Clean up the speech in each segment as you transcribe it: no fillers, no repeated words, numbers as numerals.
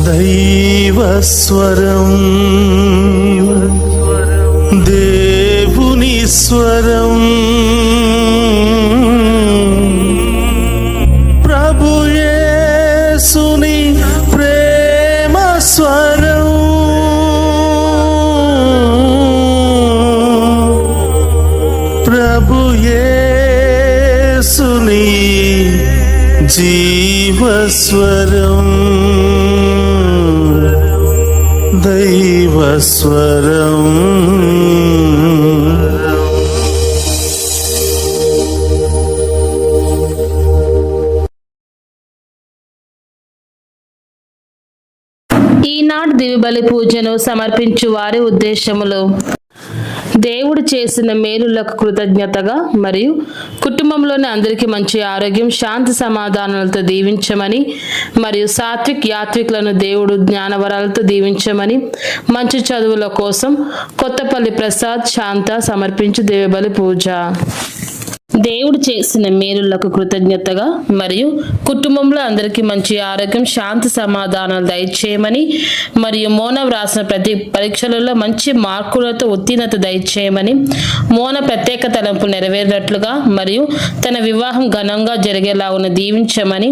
దైవస్వరం, దేవుని స్వరం, ప్రభు యేసుని ప్రేమ స్వరం, ప్రభు యేసుని జీవస్వరం, దైవస్వరం. ఈనాడు దివ్యబలి పూజను సమర్పించు వారి ఉద్దేశములు: దేవుడు చేసిన మేలులకు కృతజ్ఞతగా మరియు కుటుంబంలోని అందరికీ మంచి ఆరోగ్యం, శాంతి సమాధానాలతో దీవించమని మరియు సాత్విక్ యాత్రికులను దేవుడు జ్ఞానవరాలతో దీవించమని, మంచి చదువుల కోసం కొత్తపల్లి ప్రసాద్ శాంత సమర్పించు దివ్యబలి పూజ. దేవుడు చేసిన మేలులకు కృతజ్ఞతగా మరియు కుటుంబంలో అందరికీ మంచి ఆరోగ్యం, శాంతి సమాధానాలు దయచేయమని మరియు మోన వ్రాసిన ప్రతి పరీక్షలలో మంచి మార్కులతో ఉత్తీర్ణత దయచేయమని, మోన ప్రత్యేక తలంపులు నెరవేరినట్లుగా మరియు తన వివాహం ఘనంగా జరిగేలాగా దీవించమని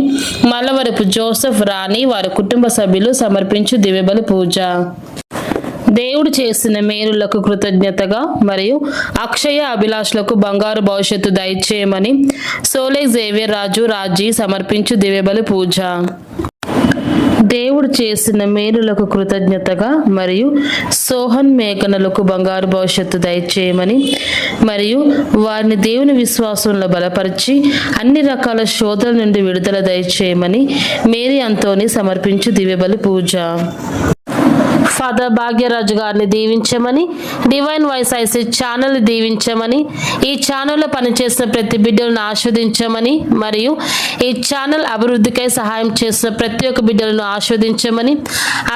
మల్లవరపు జోసెఫ్, రాణి వారి కుటుంబ సభ్యులు సమర్పించు దివ్యబలి పూజ. దేవుడు చేసిన మేలులకు కృతజ్ఞతగా మరియు అక్షయ అభిలాషులకు బంగారు భవిష్యత్తు దయచేయమని సోలే జేవియర్ రాజు రాజీ సమర్పించు దివ్యబలి పూజ. దేవుడు చేసిన మేలులకు కృతజ్ఞతగా మరియు సోహన్ మేఘనలకు బంగారు భవిష్యత్తు దయచేయమని మరియు వారిని దేవుని విశ్వాసంలో బలపరిచి అన్ని రకాల శోధనల నుండి విడుదల దయచేయమని మేరీ అంతోని సమర్పించు దివ్యబలి పూజ. ఫాదర్ భాగ్యరాజు గారిని దీవించమని, డివైన్ వాయిస్ ఐసీ ఛానల్ దీవించమని, ఈ ఛానల్లో పనిచేసిన ప్రతి బిడ్డలను ఆస్వాదించమని మరియు ఈ ఛానల్ అభివృద్ధికై సహాయం చేసిన ప్రతి ఒక్క బిడ్డలను ఆస్వాదించమని,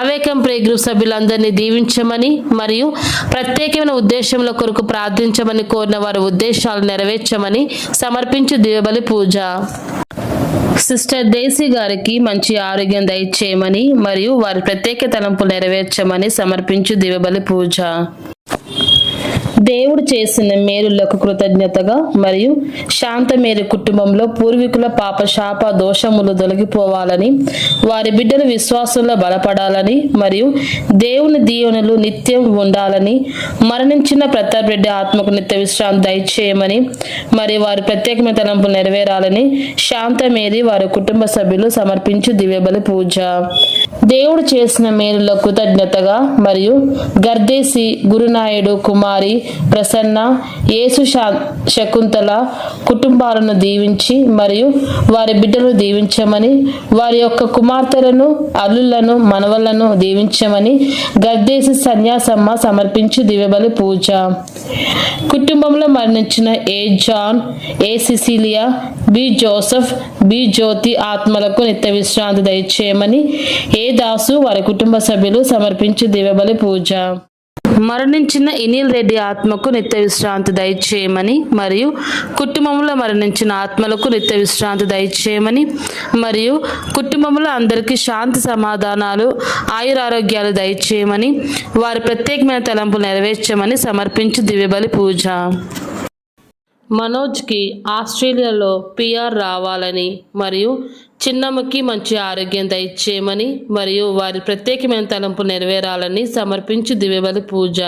అవేకం ప్రే గ్రూప్ సభ్యులందరినీ దీవించమని మరియు ప్రత్యేకమైన ఉద్దేశంలో కొరకు ప్రార్థించమని కోరిన వారి ఉద్దేశాలు నెరవేర్చమని సమర్పించు దివ్యబలి పూజ. సిస్టర్ దేశీ గారికి మంచి ఆరోగ్యం దయచేయమని మరియు వారి ప్రత్యేక తలంపులు నెరవేర్చమని సమర్పించు దివ్యబలి పూజ. దేవుడు చేసిన మేలులకు కృతజ్ఞతగా మరియు శాంతమేరి కుటుంబంలో పూర్వీకుల పాప శాప దోషములు తొలగిపోవాలని, వారి బిడ్డల విశ్వాసంలో బలపడాలని మరియు దేవుని దీవెనలు నిత్యం ఉండాలని, మరణించిన ప్రతాప్ రెడ్డి ఆత్మకు నిత్య విశ్రాంతి దయచేయమని మరియు వారి ప్రత్యేకమైన తలంపులు నెరవేరాలని శాంతమేరి వారి కుటుంబ సభ్యులు సమర్పించు దివ్యబలి పూజ. దేవుడు చేసిన మేలులకు కృతజ్ఞతగా మరియు గర్దేసి గురునాయుడు కుమారి ప్రసన్న, యేసు శకుంతల కుటుంబాలను దీవించి మరియు వారి బిడ్డలను దీవించమని, వారి యొక్క కుమార్తెలను, అల్లులను, మనవళ్లను దీవించమని గర్దేసి సన్యాసమ్మ సమర్పించు దివ్యబలి పూజ. కుటుంబంలో మరణించిన ఏ జాన్, ఏ సిసిలియా, బి జోసెఫ్, బి జ్యోతి ఆత్మలకు నిత్య విశ్రాంతి దయచేయమని ఏ దాసు వారి కుటుంబ సభ్యులు సమర్పించు దివ్యబలి పూజ. మరణించిన ఇనిల్ రెడ్డి ఆత్మకు నిత్య విశ్రాంతి దయచేయమని మరియు కుటుంబంలో మరణించిన ఆత్మలకు నిత్య విశ్రాంతి దయచేయమని మరియు కుటుంబంలో అందరికీ శాంతి సమాధానాలు, ఆయురారోగ్యాలు దయచేయమని, వారి ప్రత్యేకమైన తలంపులు నెరవేర్చమని సమర్పించు దివ్యబలి పూజ. మనోజ్కి ఆస్ట్రేలియాలో పిఆర్ రావాలని మరియు చిన్నమ్మకి మంచి ఆరోగ్యం దయచేయమని మరియు వారి ప్రత్యేకమైన తలంపు నెరవేరాలని సమర్పించు దివ్యబలి పూజ.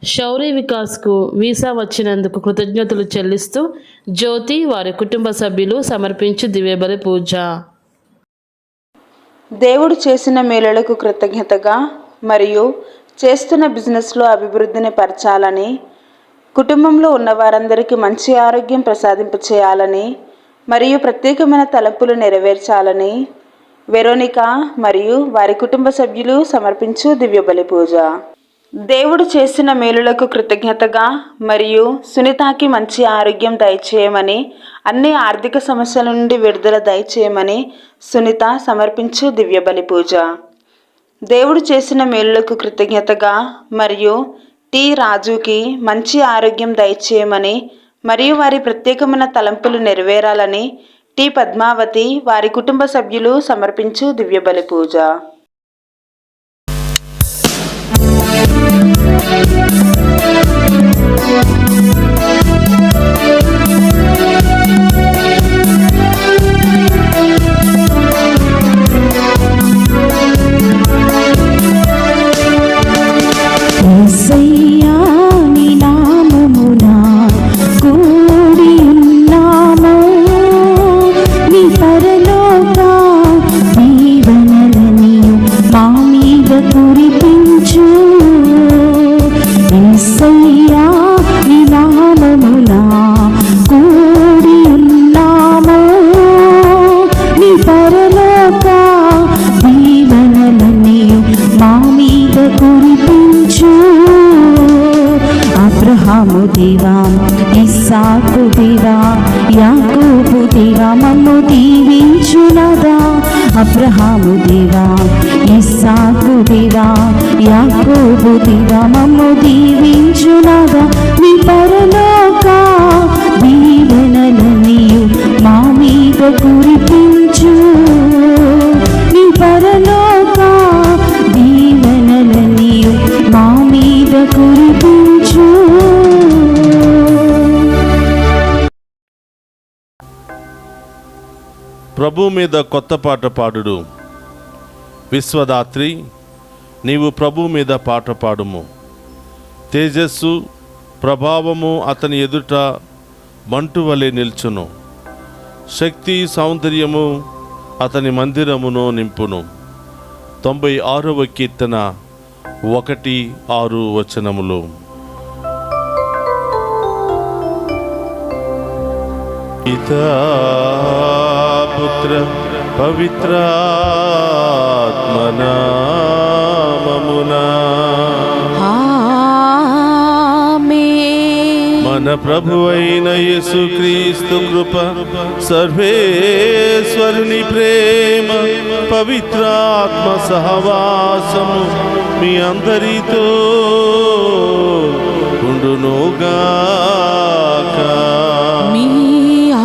శౌర్య వికాస్కు వీసా వచ్చినందుకు కృతజ్ఞతలు చెల్లిస్తూ జ్యోతి వారి కుటుంబ సభ్యులు సమర్పించు దివ్యబలి పూజ. దేవుడు చేసిన మేలులకు కృతజ్ఞతగా మరియు చేస్తున్న బిజినెస్లో అభివృద్ధిని పరచాలని, కుటుంబంలో ఉన్న వారందరికీ మంచి ఆరోగ్యం ప్రసాదింపచేయాలని మరియు ప్రత్యేకమైన తలంపులు నెరవేర్చాలని వెరోనికా మరియు వారి కుటుంబ సభ్యులు సమర్పించు దివ్యబలి పూజ. దేవుడు చేసిన మేలులకు కృతజ్ఞతగా మరియు సునీతకి మంచి ఆరోగ్యం దయచేయమని, అన్ని ఆర్థిక సమస్యల నుండి విడుదల దయచేయమని సునీత సమర్పించు దివ్యబలి పూజ. దేవుడు చేసిన మేలులకు కృతజ్ఞతగా మరియు టి రాజుకి మంచి ఆరోగ్యం దయచేయమని మరియు వారి ప్రత్యేకమైన తలంపులు నెరవేరాలని టి పద్మావతి వారి కుటుంబ సభ్యులు సమర్పించు దివ్యబలి పూజ. యేసయ్యా నీ నామమున కూడి ఉన్నాము, నీ పరలోక దీవెనలని మా మీద కురిపించు. యేసయ్యా నీ నామమున కూడి ఉన్నాము, నీ పరలోక దీవెనలని మా మీద కురిపించు. అబ్రహాము దేవా, ఇస్సాకు దేవా, యాకోబు దేవా మమ్ము దీవించునదా. అబ్రహాము దేవా, ఇస్సాకు దేవా, యాకోబు దేవా మమ్ము దీవించునదా. నీ పరలోక దీవెనలనియు మా మీద కురిపించు. నీ పరలోక దీవెనలనియు మా మీద కురిపించు. ప్రభు మీద కొత్త పాట పాడుడు. విశ్వదాత్రి, నీవు ప్రభు మీద పాట పాడుము. తేజస్సు ప్రభావము అతని ఎదుట మంటు వలె నిల్చును. శక్తి సౌందర్యము అతని మందిరమును నింపును. 96వ కీర్తన 1-6 వచనములు. పితా పుత్ర పవిత్రాత్మనామమునా మన ప్రభు అయిన యేసుక్రీస్తు కృప, సర్వేశ్వరుని ప్రేమ, పవిత్రాత్మ సహవాసము మీ అందరితో ఉండునుగాక. మీ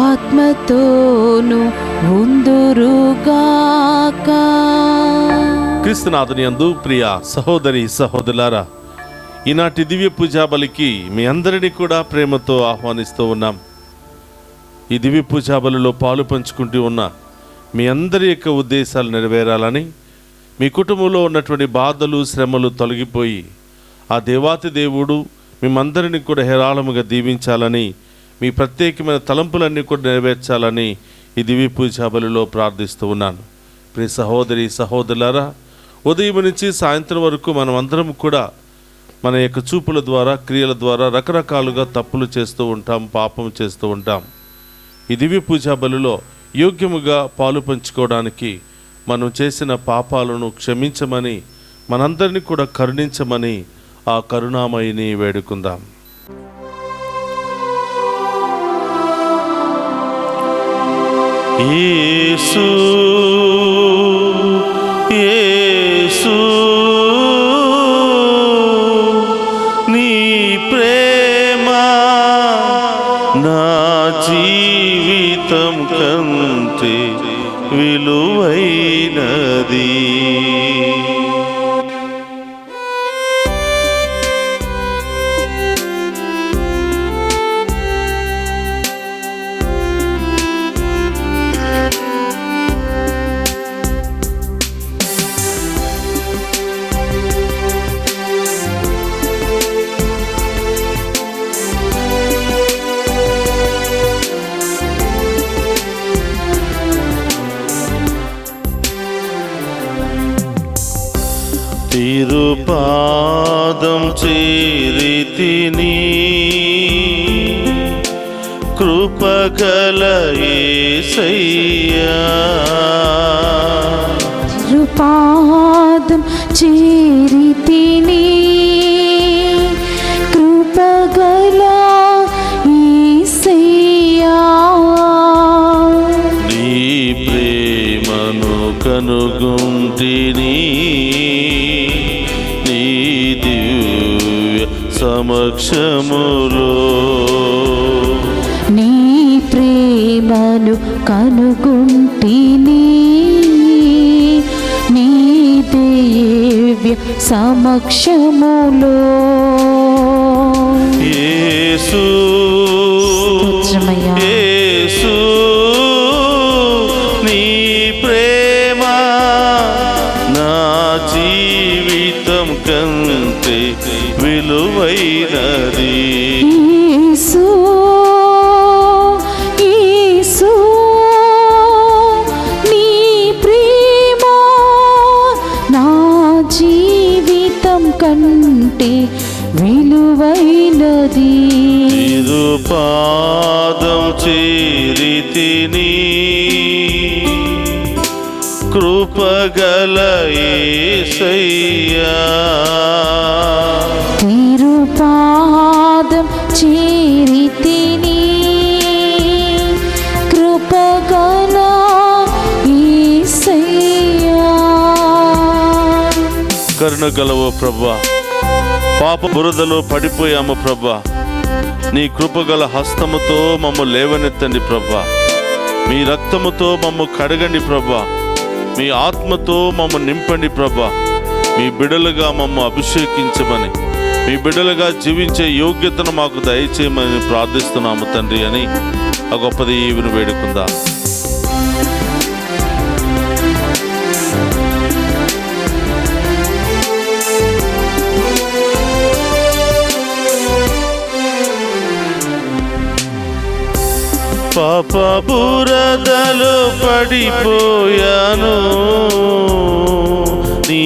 ఆత్మతోను ఉందురుగాక. క్రీస్తునాథుని యందు ప్రియ సహోదరి సహోదరులారా, ఈనాటి దివ్య పూజా బలికి మీ అందరినీ కూడా ప్రేమతో ఆహ్వానిస్తూ ఉన్నాం. ఈ దివ్య పూజా బలిలో పాలు పంచుకుంటూ ఉన్న మీ అందరి యొక్క ఉద్దేశాలు నెరవేరాలని, మీ కుటుంబంలో ఉన్నటువంటి బాధలు శ్రమలు తొలగిపోయి ఆ దేవాతి దేవుడు మిమ్మందరినీ కూడా హేరాళముగా దీవించాలని, మీ ప్రత్యేకమైన తలంపులన్నీ కూడా నెరవేర్చాలని ఈ దివ్య పూజా బలిలో ప్రార్థిస్తూ ఉన్నాను. ప్రియ సహోదరి సహోదరులారా, ఉదయం నుంచి సాయంత్రం వరకు మనం అందరం కూడా మన యొక్క చూపుల ద్వారా, క్రియల ద్వారా రకరకాలుగా తప్పులు చేస్తూ ఉంటాం, పాపం చేస్తూ ఉంటాం. ఈ దివ్య పూజా బలిలో యోగ్యముగా పాలు పంచుకోవడానికి, మనం చేసిన పాపాలను క్షమించమని, మనందరినీ కూడా కరుణించమని ఆ కరుణామయిని వేడుకుందాం. యేసు యేసు నీ ప్రేమ నా జీవితం కంటే విలువైనది. తిరుపాదం చేరితిని, కృపగల యేసయ్యా. తిరుపాదం చేరితిని, కృపగల యేసయ్యా. నీ ప్రేమను కనుగొంటిని, నీ దివ్య సమక్షములో. నీ ప్రేమ ప్రేమను కనుగొంటిని నీ దివ్య సమక్షములో. యేసు స్తోత్రమయ్యా. యేసు నీ ప్రేమ నా జీవితం కంటే విలువైనది. యేసు యేసు నీ ప్రేమ నా జీవితం కంటే విలువైనది. తిరుపాదం చేరితిని కృపగల యేసయ్యా. తిరుపాదం చేరితిని కృపగల యేసయ్యా. కరుణ గలవో ప్రభా, పాప బురదలో పడిపోయాము ప్రభా. నీ కృపగల హస్తముతో మమ్ము లేవనెత్తండి ప్రభా. మీ రక్తముతో మమ్ము కడగండి ప్రభా. మీ ఆత్మతో మమ్ము నింపండి ప్రభా. మీ బిడలుగా మమ్ము అభిషేకించమని, మీ బిడలుగా జీవించే యోగ్యతను మాకు దయచేయమని ప్రార్థిస్తున్నాము తండ్రి అని ఆ గొప్ప దీవెన వేడుకుందాం. పాప బురదలో పడిపోయాను, నీ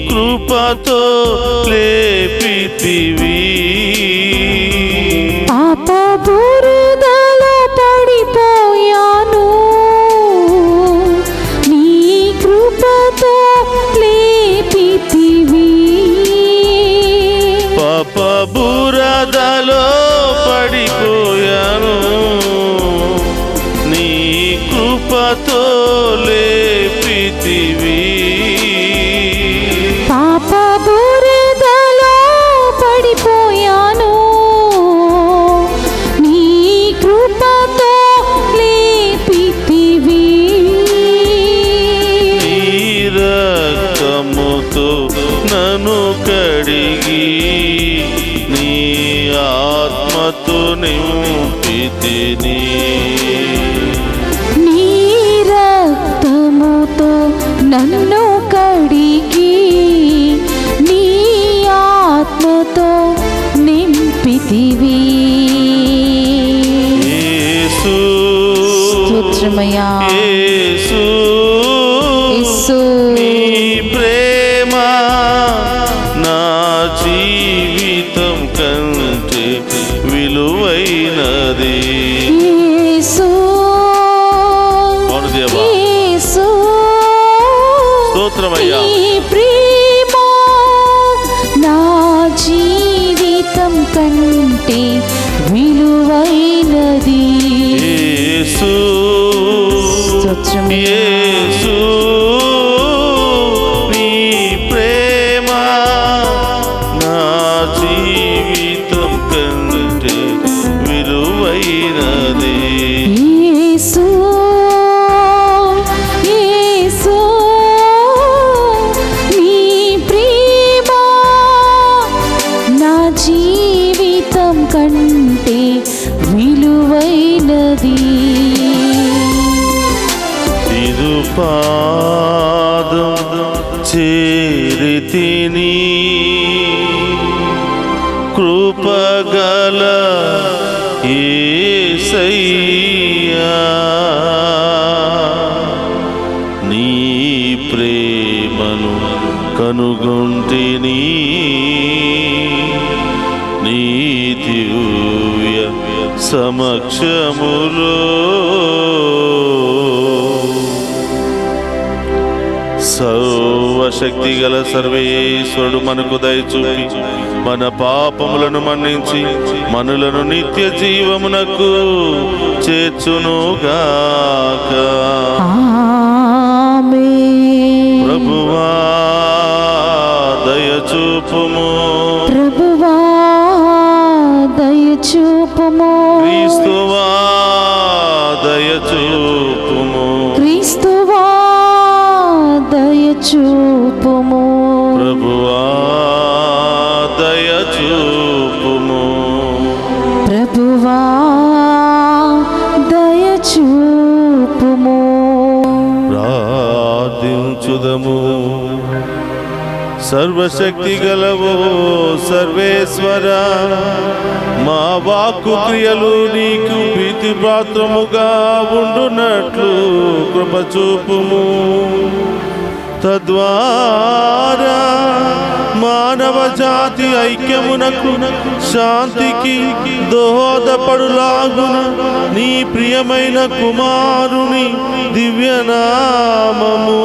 కృపతో లేపితివి. పాప బురదలో పడిపోయాను, నీ కృపతో లేపితివి. పాప బురదలో పడిపోయాను, నీ కృపతో లేపితివి. పాప బురదలో పడిపోయాను, నీ కృపతో లేపితివి. నీ రక్తముతో నన్ను కడిగి నీ ఆత్మతో నింపితిని. నీ రక్తముతో నన్ను కడిగి నీ ఆత్మతో నింపితివి. యేసు స్తోత్రమయ్యా. యేసు యేసు నీ ప్రేమ నా జీవితం కంటే విలువైనది. యేసు అవును దేవా, యేసు స్తోత్రమయ్యా. నీ ప్రేమ నా జీవితం కంటే విలువైనది. యేసు స్తోత్రమయ్యా. యేసు నీ ప్రేమ నా జీవితం కంటే విలువైనది. యేసు యేసు నీ ప్రేమ నా జీవితం కంటే విలువైనది. తిరుపాదం చేరితిని కృపగల యేసయ్యా. నీ ప్రేమను కనుగొంటిని నీ దివ్య సమక్షములో. సర్వశక్తి గల సర్వేశ్వరుడు మనకు దయచూపి మన పాపములను మన్నించి మనులను నిత్య జీవమునకు చేర్చునుగాక. ఆమేన్. ప్రభువా దయచూపుము, ప్రభువా దయచూపుము. క్రీస్తువా దయచూపుము, చూపుము. ప్రభువా దయ చూపుము. ప్రభువా దయ చూపుము. ప్రార్థించుదము. సర్వశక్తి గలవో సర్వేశ్వర, మా వాక్కు క్రియలు నీకు ప్రీతిపాత్రముగా ఉండునట్లు కృప చూపుము. తద్వారా మానవ జాతి ఐక్యమునకు శాంతికి దోహదపడులాగున నీ ప్రియమైన కుమారుని దివ్యనామము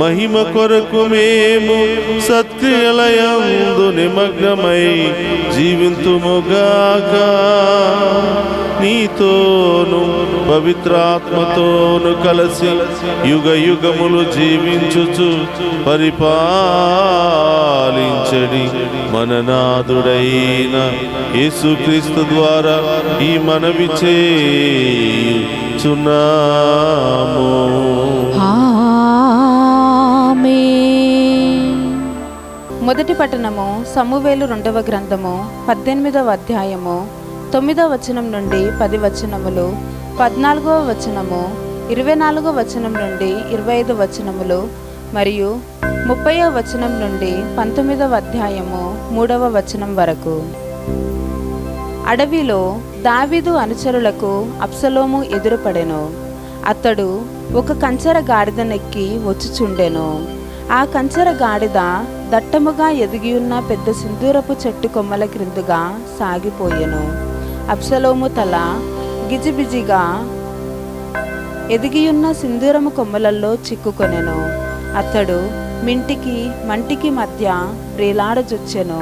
మహిమ కొరకు మేము సత్క్రియలయందు నిమగ్నమై జీవింతుముగాక. నీతోను పవిత్రాత్మతోను కలిసి యుగ యుగములు జీవించుచు పరిపాలించడి మన నాథుడైన యేసుక్రీస్తు ద్వారా ఈ మనవి చేయుచున్నాము. ఆమేన్. మొదటి పట్టణము సమూవేలు 2వ గ్రంథము 18వ అధ్యాయము 9వ వచనం నుండి 10 వచనములు, 14వ వచనము, 24వ వచనం నుండి 25 వచనములు మరియు 30వ వచనం నుండి 19వ అధ్యాయము 3వ వచనం వరకు. అడవిలో దావీదు అనుచరులకు అబ్షలోము ఎదురుపడెను. అతడు ఒక కంచర గాడిదనెక్కి వచ్చుచుండెను. ఆ కంచర గాడిద దట్టముగా ఎదిగియున్న పెద్ద సింధూరపు చెట్టు కొమ్మల క్రిందుగా సాగిపోయెను. అబ్షలోము తల గిజిబిజిగా ఎదిగియున్న సింధూరము కొమ్మలలో చిక్కుకొనెను. అతడు మంటికి మధ్య వ్రేలాడజొచ్చెను.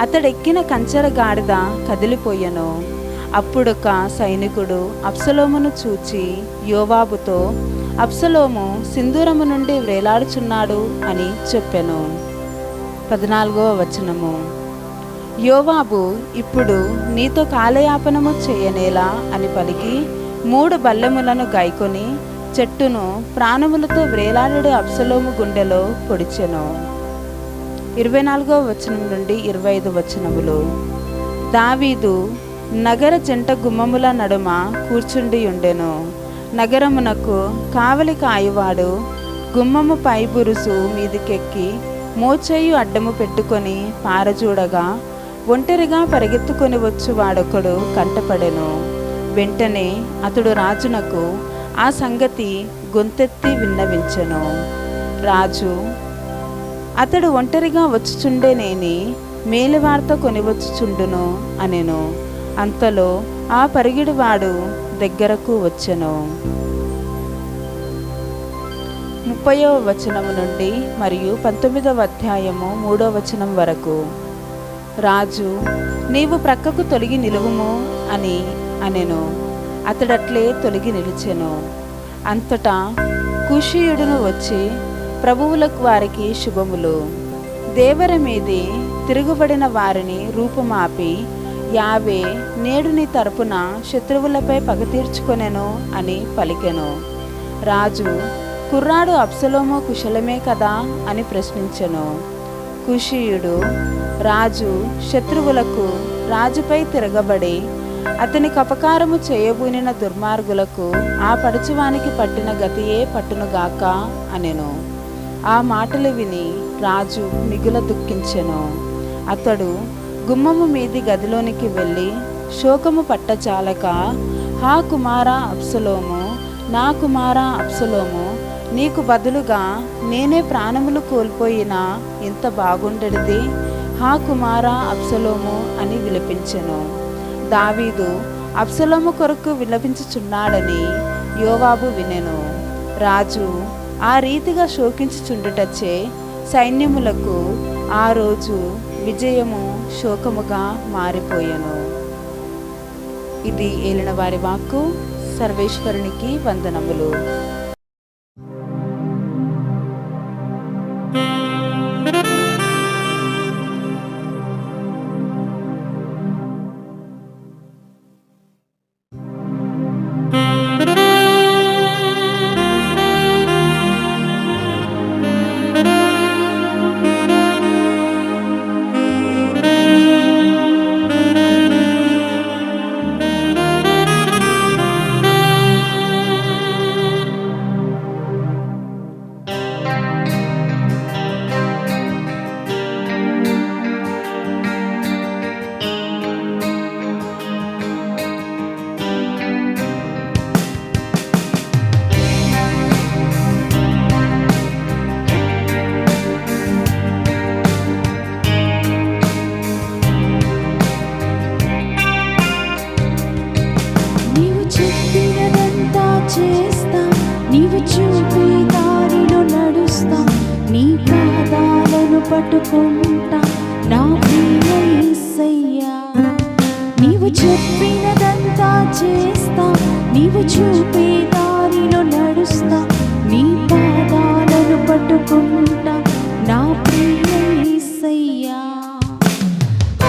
అతడెక్కిన కంచర గాడిద కదిలిపోయెను. అప్పుడొక సైనికుడు అబ్షలోమును చూచి యోవాబుతో, అబ్షలోము సింధూరము నుండి వ్రేలాడుచున్నాడు అని చెప్పెను. 14వ వచనము. యోవాబు, ఇప్పుడు నీతో కాలయాపనము చేయనేలా అని పలికి 3 బల్లెములను గాయకొని చెట్టును ప్రాణములతో వ్రేలాడే అబ్షలోము గుండెలో పొడిచెను. 24వ వచనం నుండి 25 వచనములు. దావీదు నగర జంట గుమ్మముల నడుమ కూర్చుండి ఉండెను. నగరమునకు కావలి కాయువాడు గుమ్మము పై బురుసు మీదికెక్కి మోచేయు అడ్డము పెట్టుకొని పారజూడగా ఒంటరిగా పరిగెత్తుకొని వచ్చు వాడొకడు కంటపడెను. వెంటనే అతడు రాజునకు ఆ సంగతి గొంతెత్తి విన్నవించెను. రాజు, అతడు ఒంటరిగా వచ్చుచుండేనేని మేలివార్త కొనివచ్చుచుండును అనెను. అంతలో ఆ పరిగిడివాడు దగ్గరకు వచ్చెను. 30వ వచనము నుండి మరియు 19వ అధ్యాయము 3వ వచనం వరకు. రాజు, నీవు ప్రక్కకు తొలగి నిలువుము అని అనెను. అతడట్లే తొలగి నిలిచెను. అంతటా కుషీయుడును వచ్చి, ప్రభువులకు వారికి శుభములు, దేవర మీది తిరుగుబడిన వారిని రూపుమాపి యావే నేడు నీ తరపున శత్రువులపై పగ తీర్చుకొనెను అని పలికెను. రాజు, కుర్రాడు అబ్షలోము కుశలమే కదా అని ప్రశ్నించెను. కుషీయుడు, రాజు శత్రువులకు రాజుపై తిరగబడి అతనికి అపకారము చేయబూనిన దుర్మార్గులకు ఆ పడుచువానికి పట్టిన గతియే పట్టునుగాక అనెను. ఆ మాటలు విని రాజు మిగుల దుఃఖించెను. అతడు గుమ్మము మీది గదిలోనికి వెళ్ళి శోకము పట్టచాలక, హా కుమారా అబ్షలోము, నా కుమారా అబ్షలోము, నీకు బదులుగా నేనే ప్రాణములు కోల్పోయినా ఇంత బాగుండేది, హా కుమారా అబ్షలోము అని విలపించెను. దావీదు అబ్షలోము కొరకు విలపించుచున్నాడని యోవాబు వినెను. రాజు ఆ రీతిగా శోకించుచుండుటచే సైన్యములకు ఆ రోజు విజయము శోకముగా మారిపోయెను. ఇది ఏలిన వారి వాక్కు. సర్వేశ్వరునికి వందనములు. పట్టుకుంటా నా ప్రియ యేసయ్యా.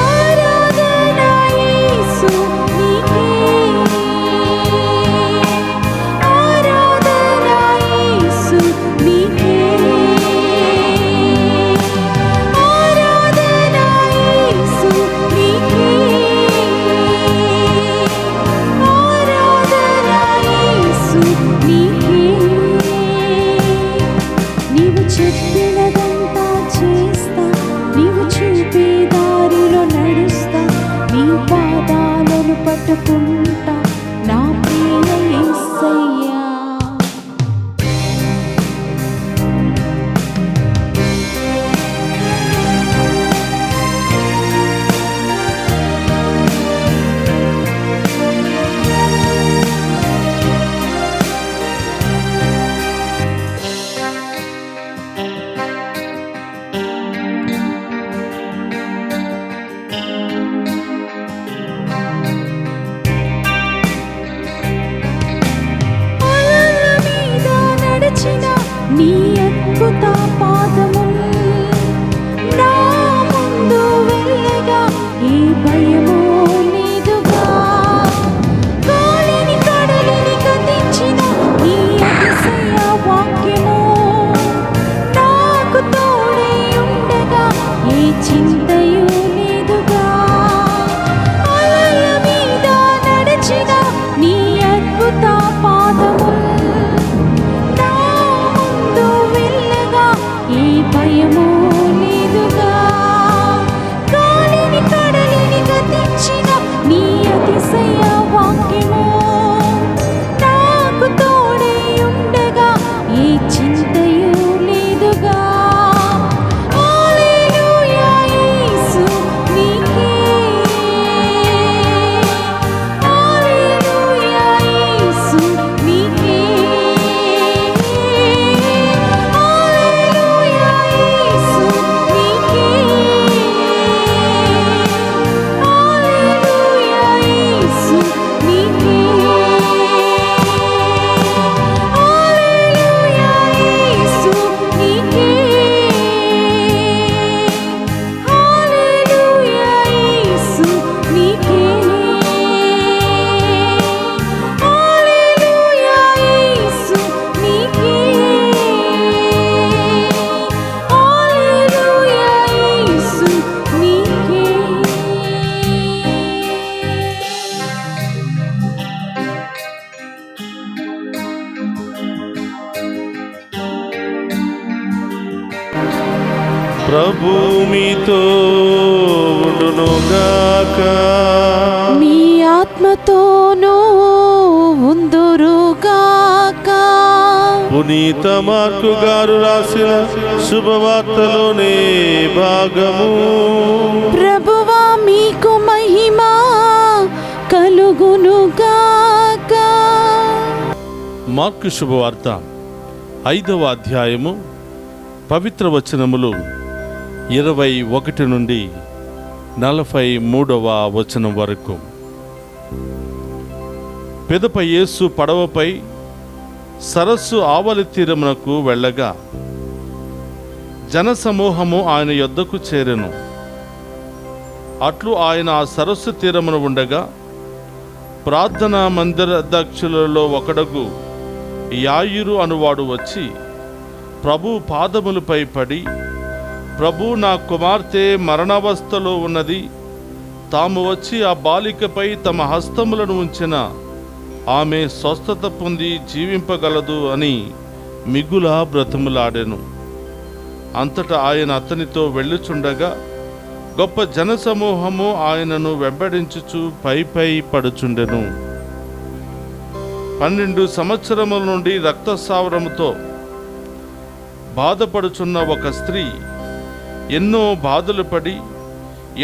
ఆరాధన యేసు నీకే, ఆరాధన యేసు నీకే, ఆరాధన యేసు నీకే, ఆరాధన యేసు నీకే. నీవు చెప్పినదంతా చేస్తా, నీవు చూపే దారిలో నడుస్తా, నీ పాదాలను పట్టుకుంటా నా ప్రియ యేసయ్యా. అలల మీద నడిచిన నీ అద్భుత పాదములు నా ముందు వెళ్ళగా ఏ భయమూ లేదుగా. గాలిని కడలిని గతించిన నీ అతిశయ వాక్యము నాకు తోడై ఉండగా ఏ చింతయు లేదుగా. అలల మీద నడిచిన నీ అద్భుత పాదములు నా ముందు వెళ్ళగా ఏ భయమూ లేదుగా. గాలిని కడలిని గతించిన నీ అతిశయ వాక్యము నాకు తోడై ఉండగా ఏ చింతయు లేదుగా. హల్లెలూయా యేసు నీకే, హల్లెలూయా యేసు నీకే, హల్లెలూయా యేసు నీకే, హల్లెలూయా యేసు నీకే, హల్లెలూయా యేసు నీకే, హల్లెలూయా యేసు నీకే, హల్లెలూయా యేసు నీకే, హల్లెలూయా యేసు నీకే. ప్రభు మీతో ఉండునుగాక. మీ ఆత్మతోనూ ఉందురుగాక. పునీత మార్కు గారు రాసిన శుభవార్తలోనే భాగము. ప్రభువా మీకు మహిమ కలుగునుగాక. మార్కు శుభవార్త 5వ అధ్యాయము పవిత్ర వచనములు 21 నుండి 43వ వచనం వరకు. పిదప యేసు పడవపై సరస్సు ఆవలి తీరమునకు వెళ్ళగా జనసమూహము ఆయన యొద్దకు చేరెను. అట్లు ఆయన ఆ సరస్సు తీరమున ఉండగా ప్రార్థనా మందిరాధ్యక్షులలో ఒకడగు యాయిరు అనువాడు వచ్చి ప్రభు పాదములపై పడి, ప్రభు, నా కుమార్తె మరణావస్థలో ఉన్నది, తాము వచ్చి ఆ బాలికపై తమ హస్తములను ఉంచిన ఆమె స్వస్థత పొంది జీవింపగలదు అని మిగులా బ్రతిమలాడెను. అంతటా ఆయన అతనితో వెళ్ళుచుండగా గొప్ప జనసమూహము ఆయనను వెంబడించుచు పై పడుచుండెను. 12 సంవత్సరముల నుండి రక్తస్రావముతో బాధపడుచున్న ఒక స్త్రీ ఎన్నో బాధలు పడి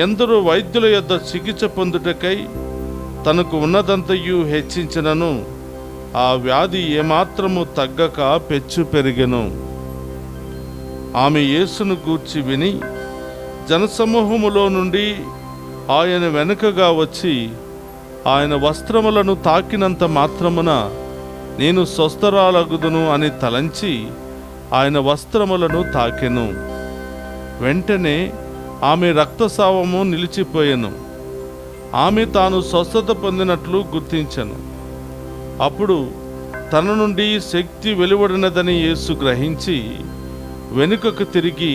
ఎందరో వైద్యుల యొద్ద చికిత్స పొందుటకై తనకు ఉన్నదంతయు హెచ్చించినను ఆ వ్యాధి ఏమాత్రము తగ్గక పెచ్చు పెరిగెను. ఆమె యేసును గూర్చి విని జనసమూహములో నుండి ఆయన వెనుకగా వచ్చి ఆయన వస్త్రములను తాకినంత మాత్రమున నేను స్వస్థరాలగుదును అని తలంచి ఆయన వస్త్రములను తాకెను. వెంటనే ఆమె రక్తస్రావము నిలిచిపోయెను. ఆమె తాను స్వస్థత పొందినట్లు గుర్తించెను. అప్పుడు తన నుండి శక్తి వెలువడినదని యేసు గ్రహించి వెనుకకు తిరిగి,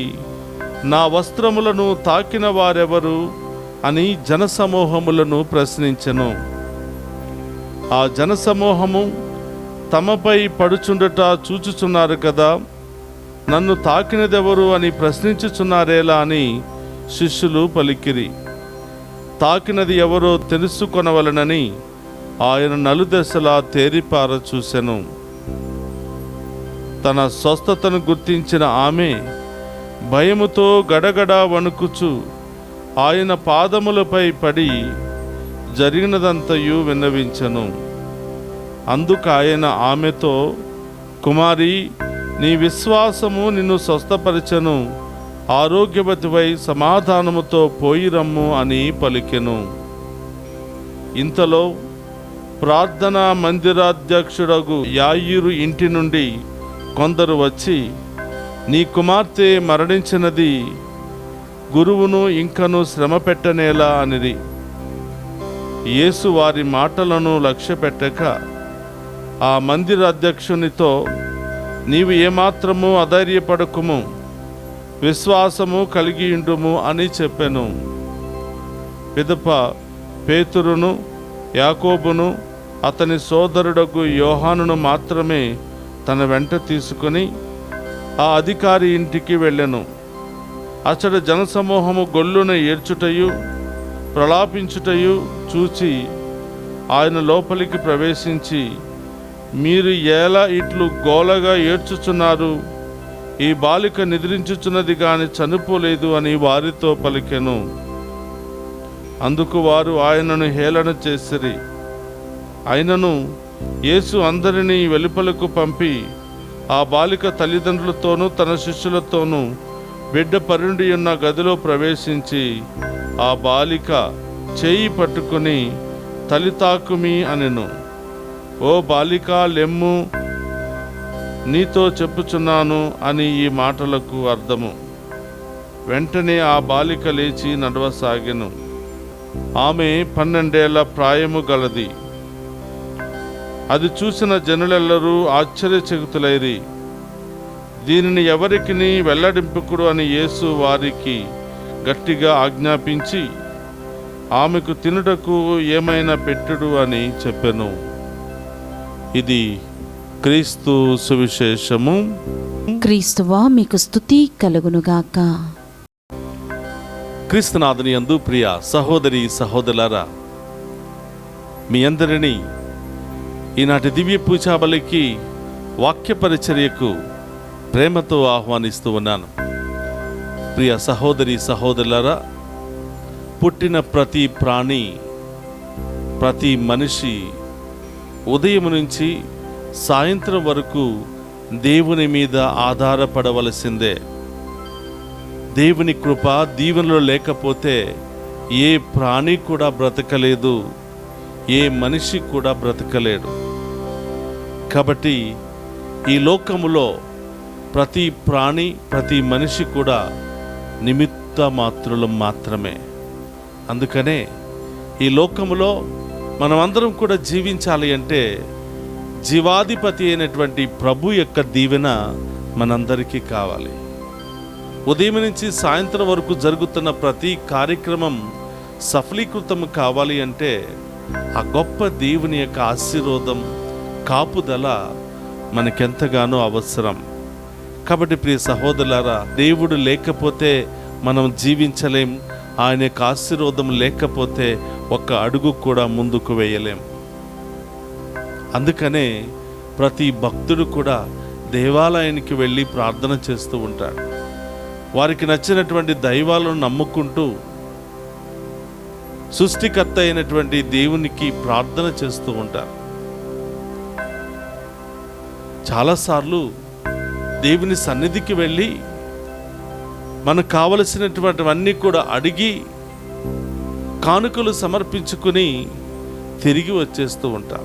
నా వస్త్రములను తాకిన వారెవరు అని జనసమూహములను ప్రశ్నించెను. ఆ జనసమూహము తమపై పడుచుండట చూచుచున్నారు కదా, నన్ను తాకినదెవరు అని ప్రశ్నించుచున్నారేలా అని శిష్యులు పలికిరి. తాకినది ఎవరో తెలుసుకొనవలనని ఆయన నలుదశలా తేరిపార చూసెను. తన స్వస్థతను గుర్తించిన ఆమె భయముతో గడగడ వణుకుచు ఆయన పాదములపై పడి జరిగినదంతయు విన్నవించెను. అందుకు ఆయన ఆమెతో, కుమారి, నీ విశ్వాసము నిన్ను స్వస్థపరిచెను, ఆరోగ్యవతివై సమాధానముతో పోయిరమ్ము అని పలికెను. ఇంతలో ప్రార్థనా మందిరాధ్యక్షుడగు యాయిరు ఇంటి నుండి కొందరు వచ్చి, నీ కుమార్తె మరణించినది, గురువును ఇంకను శ్రమ పెట్టనేలా అనిరి. యేసు వారి మాటలను లక్ష్యపెట్టక ఆ మందిరాధ్యక్షునితో, నీవు ఏమాత్రము అధైర్యపడకుము, విశ్వాసము కలిగియుండుము అని చెప్పెను. పిదప పేతురును, యాకోబును, అతని సోదరుడగు యోహానును మాత్రమే తన వెంట తీసుకుని ఆ అధికారి ఇంటికి వెళ్ళెను. అతడు జనసమూహము గొల్లున ఏడ్చుటయు ప్రలాపించుటయు చూచి ఆయన లోపలికి ప్రవేశించి, మీరు ఎలా ఇట్లు గోలగా ఏడ్చుచున్నారు? ఈ బాలిక నిద్రించుచున్నది గాని చనిపోలేదు అని వారితో పలికెను. అందుకు వారు ఆయనను హేళన చేసిరి. అయినను యేసు అందరినీ వెలుపలకు పంపి ఆ బాలిక తల్లిదండ్రులతోనూ తన శిష్యులతోనూ బిడ్డ పరుండి ఉన్న గదిలో ప్రవేశించి ఆ బాలిక చేయి పట్టుకుని తలితాకుమి అనెను. ఓ బాలిక, లెమ్ము, నీతో చెప్పుచున్నాను అని ఈ మాటలకు అర్థము. వెంటనే ఆ బాలిక లేచి నడవసాగెను. ఆమె 12 ఏళ్ల ప్రాయము గలది. అది చూసిన జనులెల్లరూ ఆశ్చర్యచకితులైరి. దీనిని ఎవరికిని వెల్లడింపుకుడు అని యేసు వారికి గట్టిగా ఆజ్ఞాపించి, ఆమెకు తినుటకు ఏమైనా పెట్టుడు అని చెప్పెను. ఇది క్రీస్తు సువిశేషము. క్రీస్తువా మీకు స్తుతి కలుగునుగాక. క్రీస్తునాథుని యందు ప్రియ సహోదరి సహోదరులారా, మీ అందరినీ ఈనాటి దివ్య పూజాబలికి వాక్య పరిచర్యకు ప్రేమతో ఆహ్వానిస్తూ ఉన్నాను. ప్రియ సహోదరి సహోదరులారా, పుట్టిన ప్రతి ప్రాణి, ప్రతి మనిషి ఉదయం నుంచి సాయంత్రం వరకు దేవుని మీద ఆధారపడవలసిందే. దేవుని కృప దీవెనలో లేకపోతే ఏ ప్రాణి కూడా బ్రతకలేదు, ఏ మనిషి కూడా బ్రతకలేడు. కాబట్టి ఈ లోకములో ప్రతి ప్రాణి, ప్రతి మనిషి కూడా నిమిత్త మాత్రులం మాత్రమే. అందుకనే ఈ లోకములో మనమందరం కూడా జీవించాలి అంటే జీవాధిపతి అయినటువంటి ప్రభు యొక్క దీవెన మనందరికీ కావాలి. ఉదయం నుంచి సాయంత్రం వరకు జరుగుతున్న ప్రతి కార్యక్రమం సఫలీకృతం కావాలి అంటే ఆ గొప్ప దేవుని యొక్క ఆశీర్వాదం, కాపుదల మనకెంతగానో అవసరం. కాబట్టి ప్రియ సహోదరులారా, దేవుడు లేకపోతే మనం జీవించలేం. ఆయన యొక్క ఆశీర్వాదం లేకపోతే ఒక్క అడుగు కూడా ముందుకు వేయలేం. అందుకనే ప్రతి భక్తుడు కూడా దేవాలయానికి వెళ్ళి ప్రార్థన చేస్తూ ఉంటాడు. వారికి నచ్చినటువంటి దైవాలను నమ్ముకుంటూ సృష్టికర్త అయినటువంటి దేవునికి ప్రార్థన చేస్తూ ఉంటారు. చాలాసార్లు దేవుని సన్నిధికి వెళ్ళి మనకు కావలసినటువంటివన్నీ కూడా అడిగి కానుకలు సమర్పించుకుని తిరిగి వచ్చేస్తూ ఉంటాం.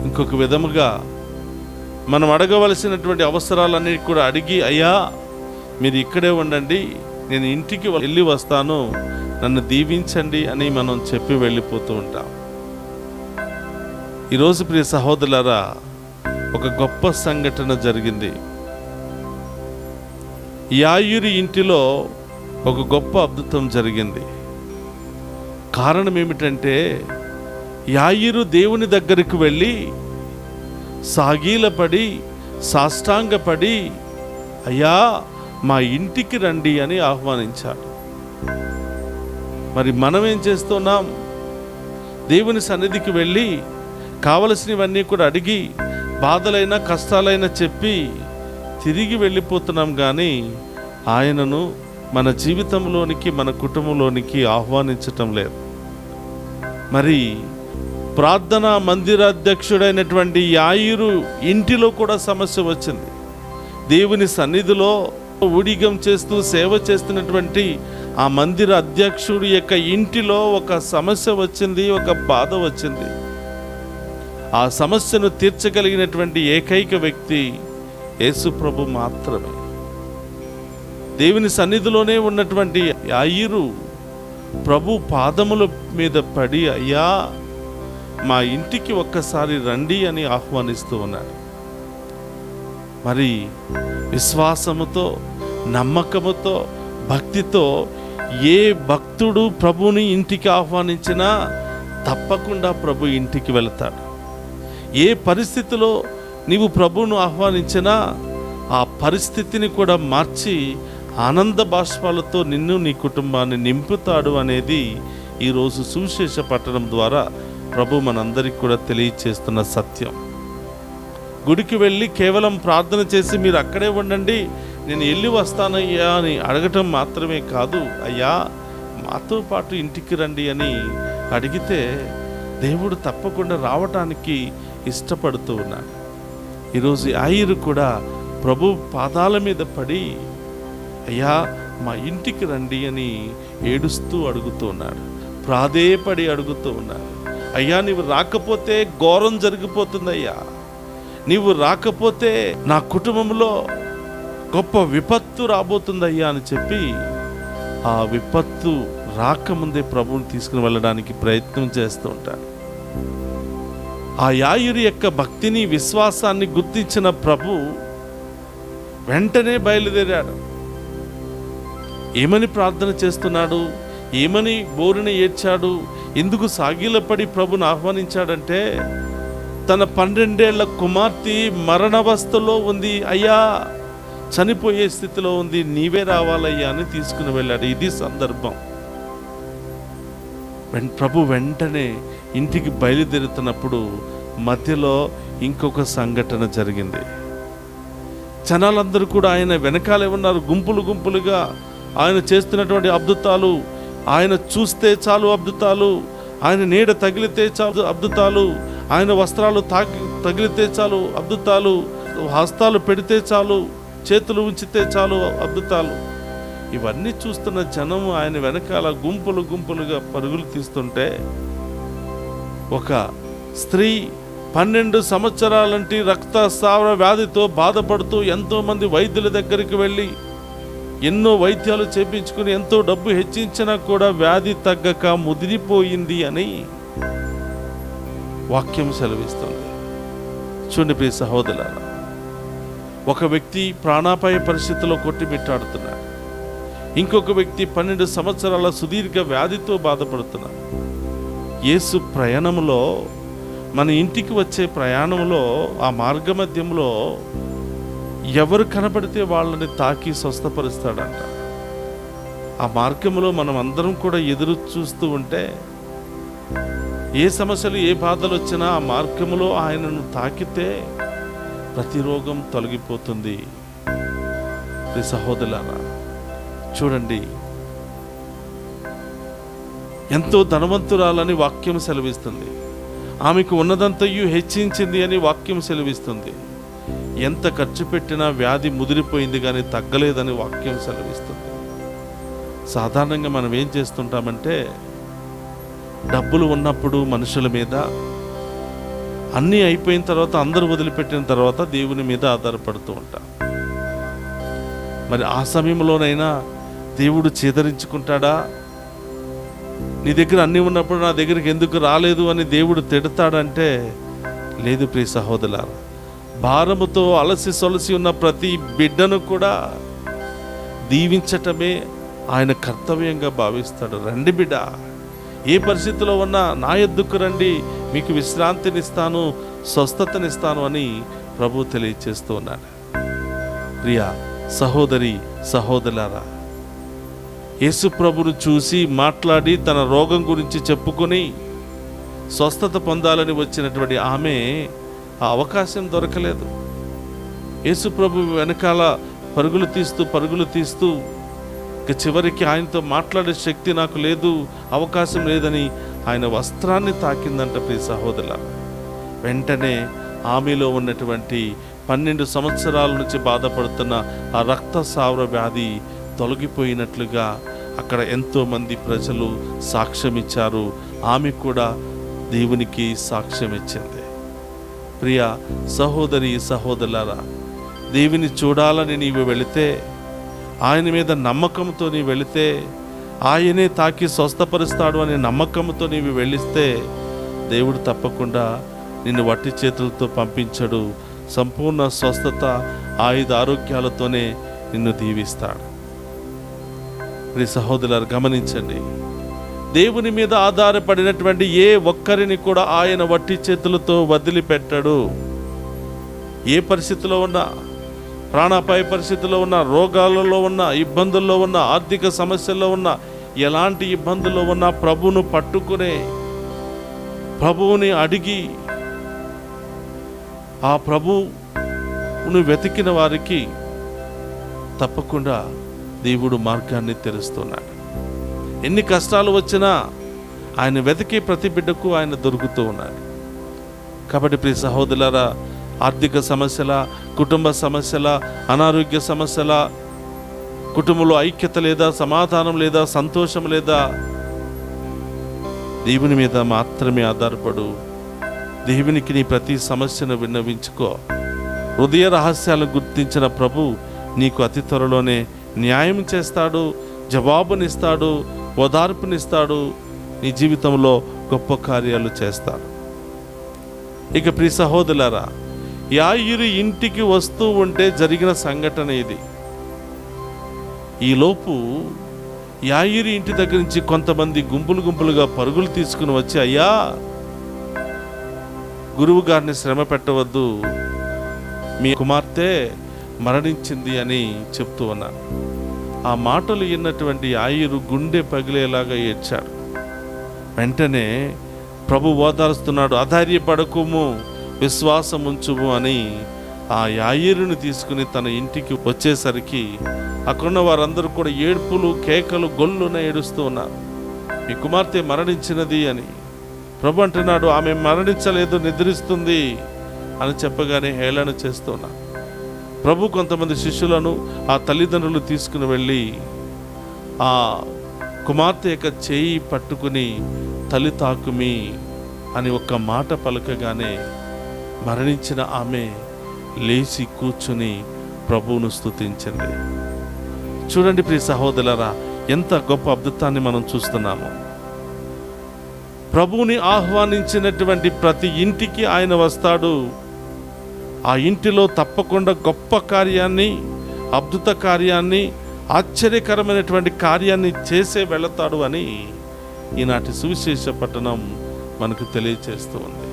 ఇంకొక విధముగా మనం అడగవలసినటువంటి అవసరాలన్నీ కూడా అడిగి, అయ్యా మీరు ఇక్కడే ఉండండి, నేను ఇంటికి వెళ్ళి వస్తాను, నన్ను దీవించండి అని మనం చెప్పి వెళ్ళిపోతూ ఉంటాం. ఈరోజు ప్రియ సహోదరులారా, ఒక గొప్ప సంఘటన జరిగింది. యాయిరు ఇంటిలో ఒక గొప్ప అద్భుతం జరిగింది. కారణం ఏమిటంటే, యాయిరు దేవుని దగ్గరికి వెళ్ళి సాగిలపడి సాష్టాంగపడి, అయ్యా మా ఇంటికి రండి అని ఆహ్వానించాడు. మరి మనం ఏం చేస్తున్నాం? దేవుని సన్నిధికి వెళ్ళి కావలసినవన్నీ కూడా అడిగి బాధలైనా కష్టాలైనా చెప్పి తిరిగి వెళ్ళిపోతున్నాం, కానీ ఆయనను మన జీవితంలోనికి మన కుటుంబంలోనికి ఆహ్వానించటం లేదు. మరి ప్రార్థనా మందిరాధ్యక్షుడైనటువంటి యాయిరు ఇంటిలో కూడా సమస్య వచ్చింది. దేవుని సన్నిధిలో ఊడిగం చేస్తూ సేవ చేస్తున్నటువంటి ఆ మందిర అధ్యక్షుడి యొక్క ఇంటిలో ఒక సమస్య వచ్చింది, ఒక బాధ వచ్చింది. ఆ సమస్యను తీర్చగలిగినటువంటి ఏకైక వ్యక్తి యేసు ప్రభు మాత్రమే. దేవుని సన్నిధిలోనే ఉన్నటువంటి యాయిరు ప్రభు పాదముల మీద పడి, అయ్యా మా ఇంటికి ఒక్కసారి రండి అని ఆహ్వానిస్తూ ఉన్నాడు. మరి విశ్వాసముతో, నమ్మకముతో, భక్తితో ఏ భక్తుడు ప్రభుని ఇంటికి ఆహ్వానించినా తప్పకుండా ప్రభు ఇంటికి వెళతాడు. ఏ పరిస్థితిలో నీవు ప్రభువును ఆహ్వానించినా ఆ పరిస్థితిని కూడా మార్చి ఆనంద బాష్పాలతో నిన్ను నీ కుటుంబాన్ని నింపుతాడు అనేది ఈరోజు సువిశేష పట్టణం ద్వారా ప్రభు మనందరికీ కూడా తెలియచేస్తున్న సత్యం. గుడికి వెళ్ళి కేవలం ప్రార్థన చేసి మీరు అక్కడే ఉండండి, నేను వెళ్ళి వస్తానయ్యా అని అడగటం మాత్రమే కాదు, అయ్యా మాతో పాటు ఇంటికి రండి అని అడిగితే దేవుడు తప్పకుండా రావటానికి ఇష్టపడుతూ ఉన్నాడు. ఈరోజు యాయిరు కూడా ప్రభు పాదాల మీద పడి, అయ్యా మా ఇంటికి రండి అని ఏడుస్తూ అడుగుతూ ఉన్నాడు, ప్రాధేయపడి అడుగుతూ ఉన్నాడు. అయ్యా నీవు రాకపోతే ఘోరం జరిగిపోతుందయ్యా, నీవు రాకపోతే నా కుటుంబంలో గొప్ప విపత్తు రాబోతుందయ్యా అని చెప్పి ఆ విపత్తు రాకముందే ప్రభువుని తీసుకుని వెళ్ళడానికి ప్రయత్నం చేస్తూ ఉంటాడు. ఆ యాయిరు యొక్క భక్తిని, విశ్వాసాన్ని గుర్తించిన ప్రభు వెంటనే బయలుదేరాడు. ఏమని ప్రార్థన చేస్తున్నాడు, ఏమని బోరున ఏడ్చాడు, ఎందుకు సాగిలపడి ప్రభుని ఆహ్వానించాడంటే, తన 12 ఏళ్ల కుమార్తె మరణావస్థలో ఉంది, అయ్యా చనిపోయే స్థితిలో ఉంది, నీవే రావాలయ్యా అని తీసుకుని వెళ్ళాడు. ఇది సందర్భం. ప్రభు వెంటనే ఇంటికి బయలుదేరుతున్నప్పుడు మధ్యలో ఇంకొక సంఘటన జరిగింది. జనాలందరూ కూడా ఆయన వెనకాలే ఉన్నారు, గుంపులు గుంపులుగా. ఆయన చేస్తున్నటువంటి అద్భుతాలు, ఆయన చూస్తే చాలు అద్భుతాలు, ఆయన నీడ తగిలితే చాలు అద్భుతాలు, ఆయన వస్త్రాలు తగిలితే చాలు అద్భుతాలు, హస్తాలు పెడితే చాలు, చేతులు ఉంచితే చాలు అద్భుతాలు. ఇవన్నీ చూస్తున్న జనం ఆయన వెనకాల గుంపులు గుంపులుగా పరుగులు తీస్తుంటే, ఒక స్త్రీ 12 సంవత్సరాలంటి రక్తస్రావ వ్యాధితో బాధపడుతూ ఎంతోమంది వైద్యుల దగ్గరికి వెళ్ళి ఎన్నో వైద్యాలు చేపించుకుని ఎంతో డబ్బు హెచ్చించినా కూడా వ్యాధి తగ్గక ముదిరిపోయింది అని వాక్యం సెలవిస్తుంది. చూడండి ప్రియ సహోదరులారా, ఒక వ్యక్తి ప్రాణాపాయ పరిస్థితిలో కొట్టిమిట్టాడుతున్నాడు, ఇంకొక వ్యక్తి 12 సంవత్సరాల సుదీర్ఘ వ్యాధితో బాధపడుతున్నాడు. యేసు ప్రయాణంలో, మన ఇంటికి వచ్చే ప్రయాణంలో, ఆ మార్గమధ్యంలో ఎవరు కనబడితే వాళ్ళని తాకి స్వస్థపరుస్తాడంట. ఆ మార్గంలో మనం అందరం కూడా ఎదురు చూస్తూ ఉంటే, ఏ సమస్యలు ఏ బాధలు వచ్చినా ఆ మార్గంలో ఆయనను తాకితే ప్రతి రోగం తొలగిపోతుంది. సహోదరులారా చూడండి, ఎంతో ధనవంతురాలని వాక్యం సెలవిస్తుంది, ఆమెకు ఉన్నదంతయు హెచ్చించింది అని వాక్యం సెలవిస్తుంది. ఎంత ఖర్చు పెట్టినా వ్యాధి ముదిరిపోయింది కానీ తగ్గలేదని వాక్యం సెలవిస్తుంది. సాధారణంగా మనం ఏం చేస్తుంటామంటే, డబ్బులు ఉన్నప్పుడు మనుషుల మీద, అన్నీ అయిపోయిన తర్వాత, అందరూ వదిలిపెట్టిన తర్వాత దేవుని మీద ఆధారపడుతూ ఉంటాం. మరి ఆ సమయంలోనైనా దేవుడు చేదరించుకుంటాడా? నీ దగ్గర అన్నీ ఉన్నప్పుడు నా దగ్గరికి ఎందుకు రాలేదు అని దేవుడు తిడతాడంటే లేదు ప్రియ సహోదరులారా. భారముతో అలసి సొలసి ఉన్న ప్రతి బిడ్డను కూడా దీవించటమే ఆయన కర్తవ్యంగా భావిస్తాడు. రండి బిడ్డ, ఏ పరిస్థితిలో ఉన్నా నా యొద్దకు రండి, మీకు విశ్రాంతినిస్తాను, స్వస్థతనిస్తాను అని ప్రభు తెలియచేస్తూ ఉన్నాడు. ప్రియా సహోదరి సహోదరులారా, యేసు ప్రభును చూసి మాట్లాడి తన రోగం గురించి చెప్పుకొని స్వస్థత పొందాలని వచ్చినటువంటి ఆమె ఆ అవకాశం దొరకలేదు. యేసు ప్రభు వెనకాల పరుగులు తీస్తూ ఇక చివరికి ఆయనతో మాట్లాడే శక్తి నాకు లేదు, అవకాశం లేదని ఆయన వస్త్రాన్ని తాకిందంట ప్రియ సహోదరులారా. వెంటనే ఆమెలో ఉన్నటువంటి 12 సంవత్సరాల నుంచి బాధపడుతున్న ఆ రక్తస్రావ వ్యాధి తొలగిపోయినట్లుగా అక్కడ ఎంతోమంది ప్రజలు సాక్ష్యం ఇచ్చారు. ఆమె కూడా దేవునికి సాక్ష్యం ఇచ్చింది. ప్రియ సహోదరి సహోదరులారా, దేవుని చూడాలని నీవు వెళితే, ఆయన మీద నమ్మకంతో నీవు వెళితే, ఆయనే తాకి స్వస్థపరుస్తాడు అనే నమ్మకంతో నీవు వెళ్ళిస్తే దేవుడు తప్పకుండా నిన్ను వట్టి చేతులతో పంపించడు. సంపూర్ణ స్వస్థత, ఆయుధ ఆరోగ్యాలతోనే నిన్ను దీవిస్తాడు. ప్రియ సహోదరులారా, గమనించండి, దేవుని మీద ఆధారపడినటువంటి ఏ ఒక్కరిని కూడా ఆయన వట్టి చేతులతో వదిలిపెట్టడు. ఏ పరిస్థితిలో ఉన్నా, ప్రాణాపాయ పరిస్థితిలో ఉన్న, రోగాలలో ఉన్న, ఇబ్బందుల్లో ఉన్న, ఆర్థిక సమస్యల్లో ఉన్న, ఎలాంటి ఇబ్బందుల్లో ఉన్నా ప్రభువును పట్టుకునే, ప్రభువుని అడిగి ఆ ప్రభువును వెతికిన వారికి తప్పకుండా దేవుడు మార్గాన్ని తెరుస్తున్నాడు. ఎన్ని కష్టాలు వచ్చినా ఆయన వెతికి ప్రతి బిడ్డకు ఆయన దొరుకుతూ ఉన్నాడు. కాబట్టి ప్రియ సహోదరులారా, ఆర్థిక సమస్యల, కుటుంబ సమస్యల, అనారోగ్య సమస్యల, కుటుంబంలో ఐక్యత లేదా, సమాధానం లేదా, సంతోషం లేదా, దేవుని మీద మాత్రమే ఆధారపడు. దేవునికి నీ ప్రతి సమస్యను విన్నవించుకో. హృదయ రహస్యాలను గుర్తించిన ప్రభు నీకు అతి త్వరలోనే న్యాయం చేస్తాడు, జవాబునిస్తాడు, ఓదార్పునిస్తాడు, నీ జీవితంలో గొప్ప కార్యాలు చేస్తాడు. ఇక ప్రియ సహోదరులారా, యాయిరు ఇంటికి వస్తూ ఉంటే జరిగిన సంఘటన ఇది. ఈలోపు యాయిరు ఇంటి దగ్గర నుంచి కొంతమంది గుంపులుగా పరుగులు తీసుకుని వచ్చి, అయ్యా, గురువు గారిని శ్రమ పెట్టవద్దు, మీ కుమార్తె మరణించింది అని చెప్తూ ఉన్నారు. ఆ మాటలు విన్నటువంటి యాయిరు గుండె పగిలేలాగా ఏడ్చాడు. వెంటనే ప్రభు ఓదారుస్తున్నాడు. అధైర్యపడకుము, విశ్వాసం ఉంచుము అని ఆ యాయిరుని తీసుకుని తన ఇంటికి వచ్చేసరికి అక్కడున్న వారందరూ కూడా ఏడ్పులు, కేకలు, గొల్లున ఏడుస్తూ ఉన్నారు. మీ కుమార్తె మరణించినది అని. ప్రభు అంటున్నాడు, ఆమె మరణించలేదు, నిద్రిస్తుంది అని చెప్పగానే హేళన చేస్తున్నా. ప్రభు కొంతమంది శిష్యులను, ఆ తల్లిదండ్రులు తీసుకుని వెళ్ళి ఆ కుమార్తె యొక్క చేయి పట్టుకుని తల్లి తాకుమి అని ఒక్క మాట పలకగానే మరణించిన ఆమె లేచి కూర్చుని ప్రభువును స్తుతించింది. చూడండి ప్రియ సహోదరులారా, ఎంత గొప్ప అద్భుతాన్ని మనం చూస్తున్నాము. ప్రభువుని ఆహ్వానించినటువంటి ప్రతి ఇంటికి ఆయన వస్తాడు. ఆ ఇంటిలో తప్పకుండా గొప్ప కార్యాన్ని, అద్భుత కార్యాన్ని, ఆశ్చర్యకరమైనటువంటి కార్యాన్ని చేసే వెళతాడు అని ఈనాటి సువిశేష పట్టణం మనకు తెలియచేస్తూ ఉంది.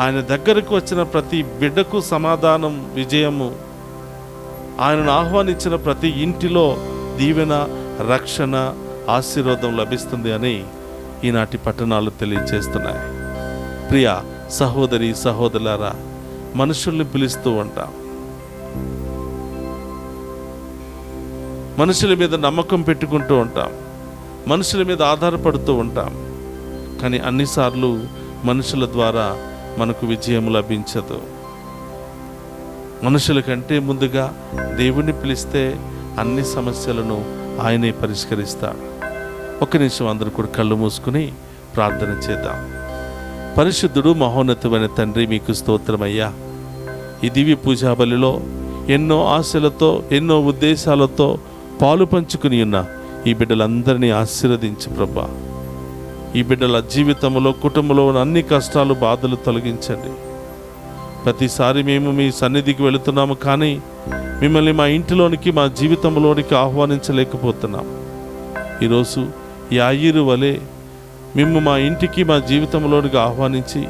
ఆయన దగ్గరకు వచ్చిన ప్రతి బిడ్డకు సమాధానం, విజయము, ఆయనను ఆహ్వానించిన ప్రతి ఇంటిలో దీవెన, రక్షణ, ఆశీర్వాదం లభిస్తుంది అని ఈనాటి పట్టణాలు తెలియచేస్తున్నాయి. ప్రియ సహోదరి సహోదరులారా, మనుషుల్ని పిలుస్తూ ఉంటాం, మనుషుల మీద నమ్మకం పెట్టుకుంటూ ఉంటాం, మనుషుల మీద ఆధారపడుతూ ఉంటాం. కానీ అన్నిసార్లు మనుషుల ద్వారా మనకు విజయం లభించదు. మనుషుల కంటే ముందుగా దేవుణ్ణి పిలిస్తే అన్ని సమస్యలను ఆయనే పరిష్కరిస్తాడు. ఒక్క నిమిషం అందరూ కూడా కళ్ళు మూసుకుని ప్రార్థన చేద్దాం. పరిశుద్ధుడు మహోన్నతమైన తండ్రి, మీకు స్తోత్రమయ్యా. ఈ దివ్య పూజా బలిలో ఎన్నో ఆశలతో, ఎన్నో ఉద్దేశాలతో పాలు పంచుకుని ఉన్న ఈ బిడ్డలందరినీ ఆశీర్వదించు ప్రభా. ఈ బిడ్డల జీవితంలో, కుటుంబంలో ఉన్న అన్ని కష్టాలు, బాధలు తొలగించండి. ప్రతిసారి మేము మీ సన్నిధికి వెళుతున్నాము, కానీ మిమ్మల్ని మా ఇంటిలోనికి, మా జీవితంలోనికి ఆహ్వానించలేకపోతున్నాం. ఈరోజు యాయీరు వలె మేము మా ఇంటికి, మా జీవితంలోనికి ఆహ్వానించి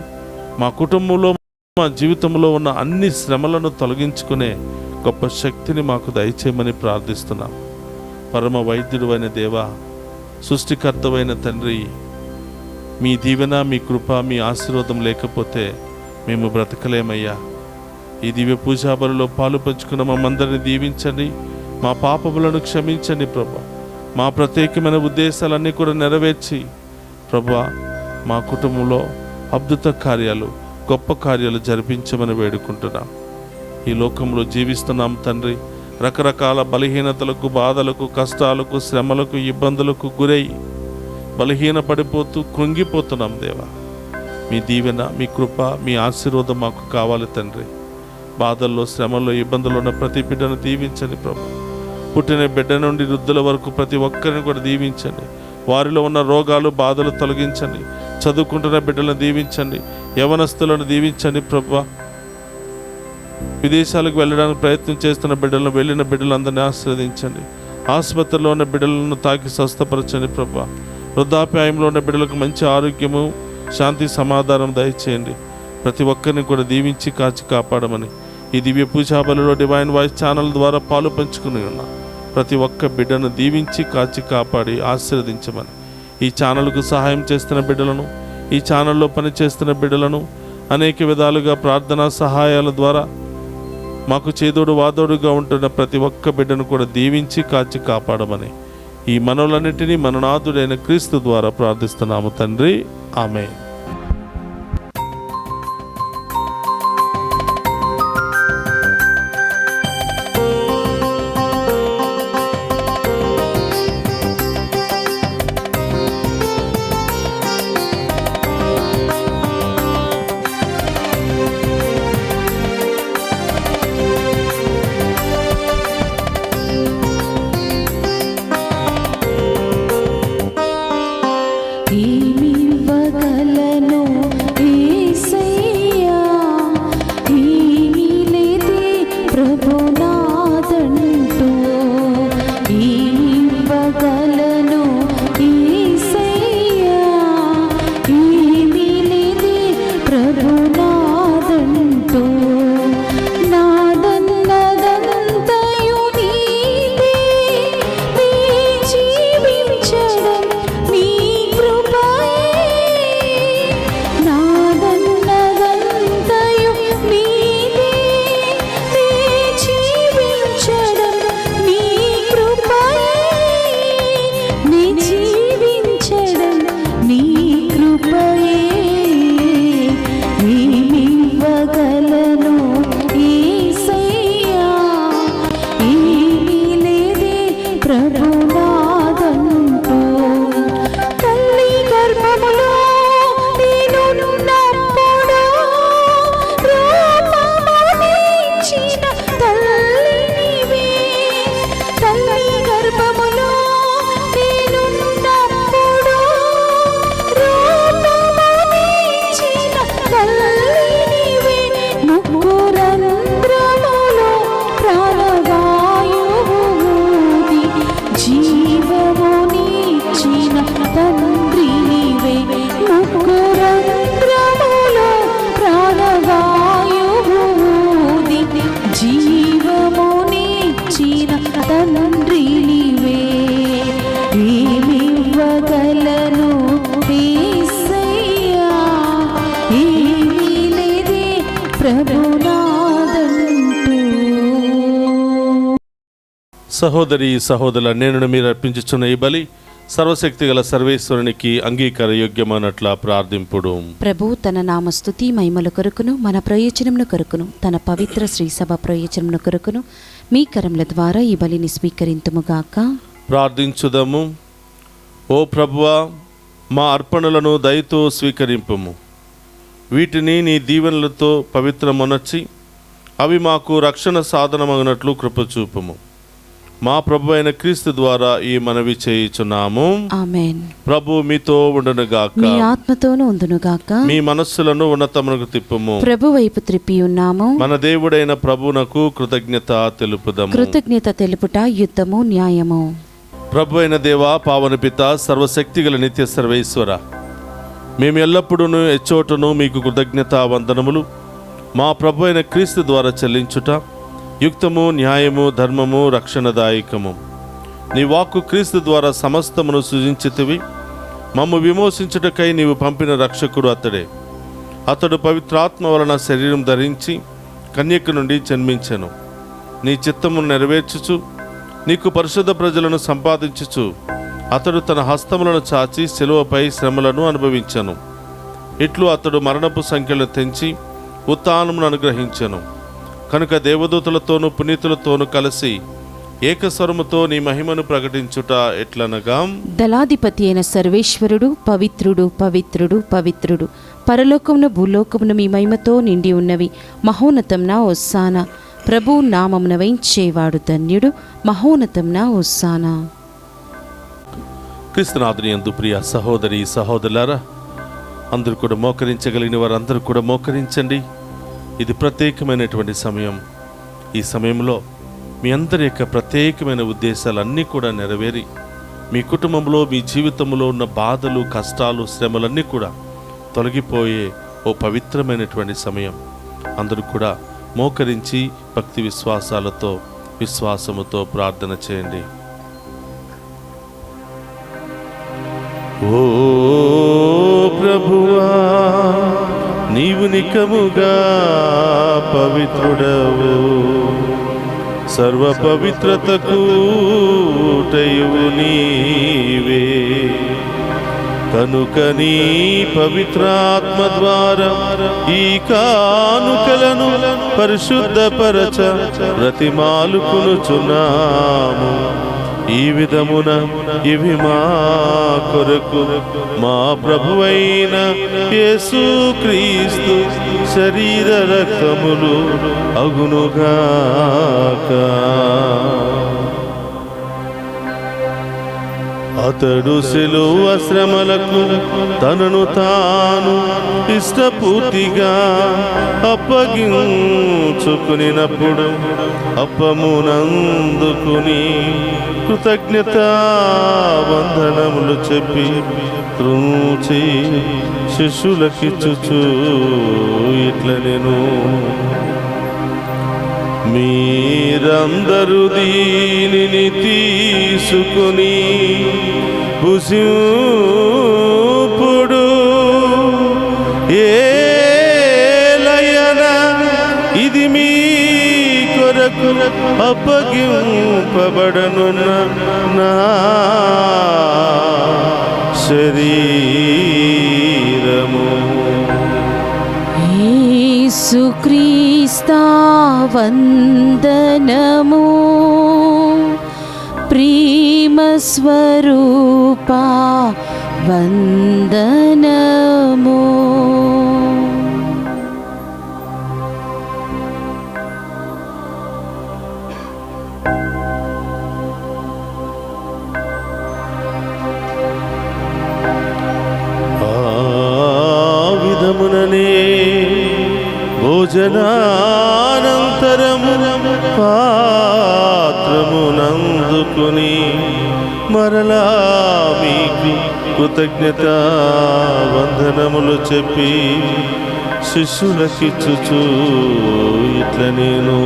మా కుటుంబంలో, మా జీవితంలో ఉన్న అన్ని శ్రమలను తొలగించుకునే గొప్ప శక్తిని మాకు దయచేయమని ప్రార్థిస్తున్నాం. పరమ వైద్యుడు అయిన దేవా, సృష్టికర్తవైన తండ్రి, మీ దీవెన, మీ కృప, మీ ఆశీర్వాదం లేకపోతే మేము బ్రతకలేమయ్యా. ఈ దివ్య పూజా బలిలో పాలు పంచుకున్న మమ్మందరిని దీవించండి. మా పాపములను క్షమించండి ప్రభా. మా ప్రత్యేకమైన ఉద్దేశాలన్నీ కూడా నెరవేర్చి ప్రభా, మా కుటుంబంలో అద్భుత కార్యాలు, గొప్ప కార్యాలు జరిపించమని వేడుకుంటున్నాం. ఈ లోకంలో జీవిస్తున్నాం తండ్రి. రకరకాల బలహీనతలకు, బాధలకు, కష్టాలకు, శ్రమలకు, ఇబ్బందులకు గురై బలహీనపడిపోతూ కృంగిపోతున్నాం దేవా. మీ దీవెన, మీ కృప, మీ ఆశీర్వాదం మాకు కావాలి తండ్రి. బాధల్లో, శ్రమల్లో, ఇబ్బందుల్లో ఉన్న ప్రతి బిడ్డను దీవించండి ప్రభు. పుట్టిన బిడ్డ నుండి వృద్ధుల వరకు ప్రతి ఒక్కరిని కూడా దీవించండి. వారిలో ఉన్న రోగాలు, బాధలు తొలగించండి. చదువుకుంటున్న బిడ్డలను దీవించండి. యవనస్తులను దీవించండి ప్రభు. విదేశాలకు వెళ్ళడానికి ప్రయత్నం చేస్తున్న బిడ్డలను, వెళ్ళిన బిడ్డలందరినీ ఆశీర్వదించండి. ఆసుపత్రిలో ఉన్న బిడ్డలను తాకి స్వస్థపరచండి ప్రభు. వృద్ధాప్యాయంలో ఉన్న బిడ్డలకు మంచి ఆరోగ్యము, శాంతి, సమాధానం దయచేయండి. ప్రతి ఒక్కరిని కూడా దీవించి కాచి కాపాడమని ఈ దివ్య పూజా బలిలో డివైన్ వాయిస్ ఛానల్ ద్వారా పాలు పంచుకుని ఉన్న ప్రతి ఒక్క బిడ్డను దీవించి కాచి కాపాడి ఆశీర్వదించమని, ఈ ఛానల్కు సహాయం చేస్తున్న బిడ్డలను, ఈ ఛానల్లో పనిచేస్తున్న బిడ్డలను అనేక విధాలుగా ప్రార్థనా సహాయాల ద్వారా మాకు చేదోడు వాదోడుగా ఉంటున్న ప్రతి ఒక్క బిడ్డను కూడా దీవించి కాచి కాపాడమని ఈ మనవులన్నిటినీ మననాథుడైన క్రీస్తు ద్వారా ప్రార్థిస్తున్నాము తండ్రి. ఆమేన్. ఏమివ్వగలను యేసయ్యా, ఏమీ లేదే ప్రభునాదంటూ. ఏమివ్వగలను యేసయ్యా, ఏమీ లేదే ప్రభునాదంటూ. నాదన్నదంతయు నీదే, నీ జీవించడం నీ కృపయే. నాదన్నదంతయు నీదే, నీ జీవించడం నీ కృపయే. నీ జీవించడం నీ కృపయే. ఏమివ్వగలను యేసయ్యా, ఏమీ లేదే ప్రభునాదంటూ. తల్లి గర్భములో నేనున్నప్పుడు రూపమునిచ్చిన తల్లి నీవే. తల్లి గర్భములో నేనున్నప్పుడు రూపమునిచ్చిన తల్లి నీవే. ముక్కురంధ్రములో ప్రాణవాయువు ఊది జీవమునిచ్చిన తండ్రి నీవే. ముక్కురంధ్రములో ప్రాణవాయువు ఊది జీవమునిచ్చిన తండ్రి నీవే. ఏమివ్వగలను యేసయ్యా, ఏమీ లేదే ప్రభునాదంటూ. సహోదరి, సహోదరుల, నేను మీరు అర్పించుచున్న ఈ బలి సర్వశక్తి గల సర్వేశ్వరునికి అంగీకార యోగ్యమన్నట్ల ప్రార్థింపుడు. ప్రభు తన నామస్తుతి మహిమల కొరకును, మన ప్రయోజనముల కొరకును, తన పవిత్ర శ్రీసభ ప్రయోజనముల కొరకును మీ కరముల ద్వారా ఈ బలిని స్వీకరింతుముగాక. ప్రార్థించుదము. ఓ ప్రభువా, మా అర్పణలను దయతో స్వీకరింపుము. వీటిని నీ దీవెనలతో పవిత్రమొనర్చి అవి మాకు రక్షణ సాధనమగినట్లు కృపచూపము. మా ప్రభు అయిన క్రీస్తు ద్వారా ఈ మనవి చేయుచున్నాము. ఆమేన్. ప్రభు మీతో ఉండునుగాక. మీ ఆత్మతోనూ ఉండునుగాక. మీ మనస్సులను ఉన్నతమునకు తిప్పుము. ప్రభు వైపు త్రిప్పి ఉన్నాము. మన దేవుడైన ప్రభునకు కృతజ్ఞత తెలుపుదము. కృతజ్ఞత తెలుపుట యుద్ధము న్యాయము. ప్రభు అయిన దేవా, పావన పిత, సర్వశక్తిగల నిత్య సర్వేశ్వర, మేము ఎల్లప్పుడూ ఎచ్చోటను మీకు కృతజ్ఞత వందనములు మా ప్రభు అయిన క్రీస్తు ద్వారా చెల్లించుట యుక్తము, న్యాయము, ధర్మము, రక్షణదాయకము. నీ వాక్కు క్రీస్తు ద్వారా సమస్తమును సృజించితివి. మమ్ము విమోచించుటకై నీవు పంపిన రక్షకుడు అతడే. అతడు పవిత్రాత్మ వలన శరీరం ధరించి కన్యక నుండి జన్మించెను. నీ చిత్తమును నెరవేర్చుచు నీకు పరిశుద్ధ ప్రజలను సంపాదించుచు అతడు తన హస్తములను చాచి శిలువపై శ్రమలను అనుభవించెను. ఇట్లు అతడు మరణపు సంఖ్యలను తెంచి ఉత్థానమును అనుగ్రహించెను. కనుక దేవదూతలతోనూ పునీతులతోనూ కలిసి ఏకస్వరముతో నీ మహిమను ప్రకటించుట ఎట్లనగా, దళాధిపతి అయిన సర్వేశ్వరుడు పవిత్రుడు, పవిత్రుడు, పవిత్రుడు, పరలోకమున భూలోకమున మీ మహిమతో నిండి ఉన్నవి. మహోన్నతంన హోసానా. ప్రభు నామమున వేంచేవాడు ధన్యుడు. మహోన్నతంన హోసానా. క్రీస్తునాథుని యందు ప్రియ సహోదరి సహోదరులారా, అందరూ కూడా మోకరించగలిగిన వారందరూ కూడా మోకరించండి. ఇది ప్రత్యేకమైనటువంటి సమయం. ఈ సమయంలో మీ అందరి యొక్క ప్రత్యేకమైన ఉద్దేశాలన్నీ కూడా నెరవేరి మీ కుటుంబంలో, మీ జీవితంలో ఉన్న బాధలు, కష్టాలు, శ్రమలన్నీ కూడా తొలగిపోయే ఓ పవిత్రమైనటువంటి సమయం. అందరూ కూడా మోకరించి భక్తి విశ్వాసాలతో, విశ్వాసముతో ప్రార్థన చేయండి. ఓ ప్రభువా, నీవు నికముగా పవిత్రుడవు, సర్వ పవిత్రతకు ఊటయువు నీవే. కనుక నీ పవిత్రాత్మ ద్వారా ఈ కానుకలను పరిశుద్ధపరచ బ్రతిమాలుకొనుచున్నాము. ఈ విధమున ఇవి మా కొరకు మా ప్రభువైన యేసుక్రీస్తు శరీర రక్తములు అగునుగాక. అతడు శిలువ శ్రమలకు తనను తాను ఇష్టపూర్తిగా అప్పగించుకునినప్పుడు అప్పమునందుకుని కృతజ్ఞతా వందనములు చెప్పి త్రుంచి శిష్యులకిచ్చుచు ఇట్లనెను, మీరందరూ దీనిని తీసుకుని భుజింపుడు. ఏలయనా ఇది మీ కొరకు అప్పగింపబడనున్న నా శరీరము. యేసుక్రీస్తా వందనము. ప్రేమ స్వరూపా వందనము. విధముననే భోజనానంతరము పాత్రమునందుకుని మరలా మీకు కృతజ్ఞత వందనములు చెప్పి శిష్యులకిచ్చుచు ఇట్లనెను,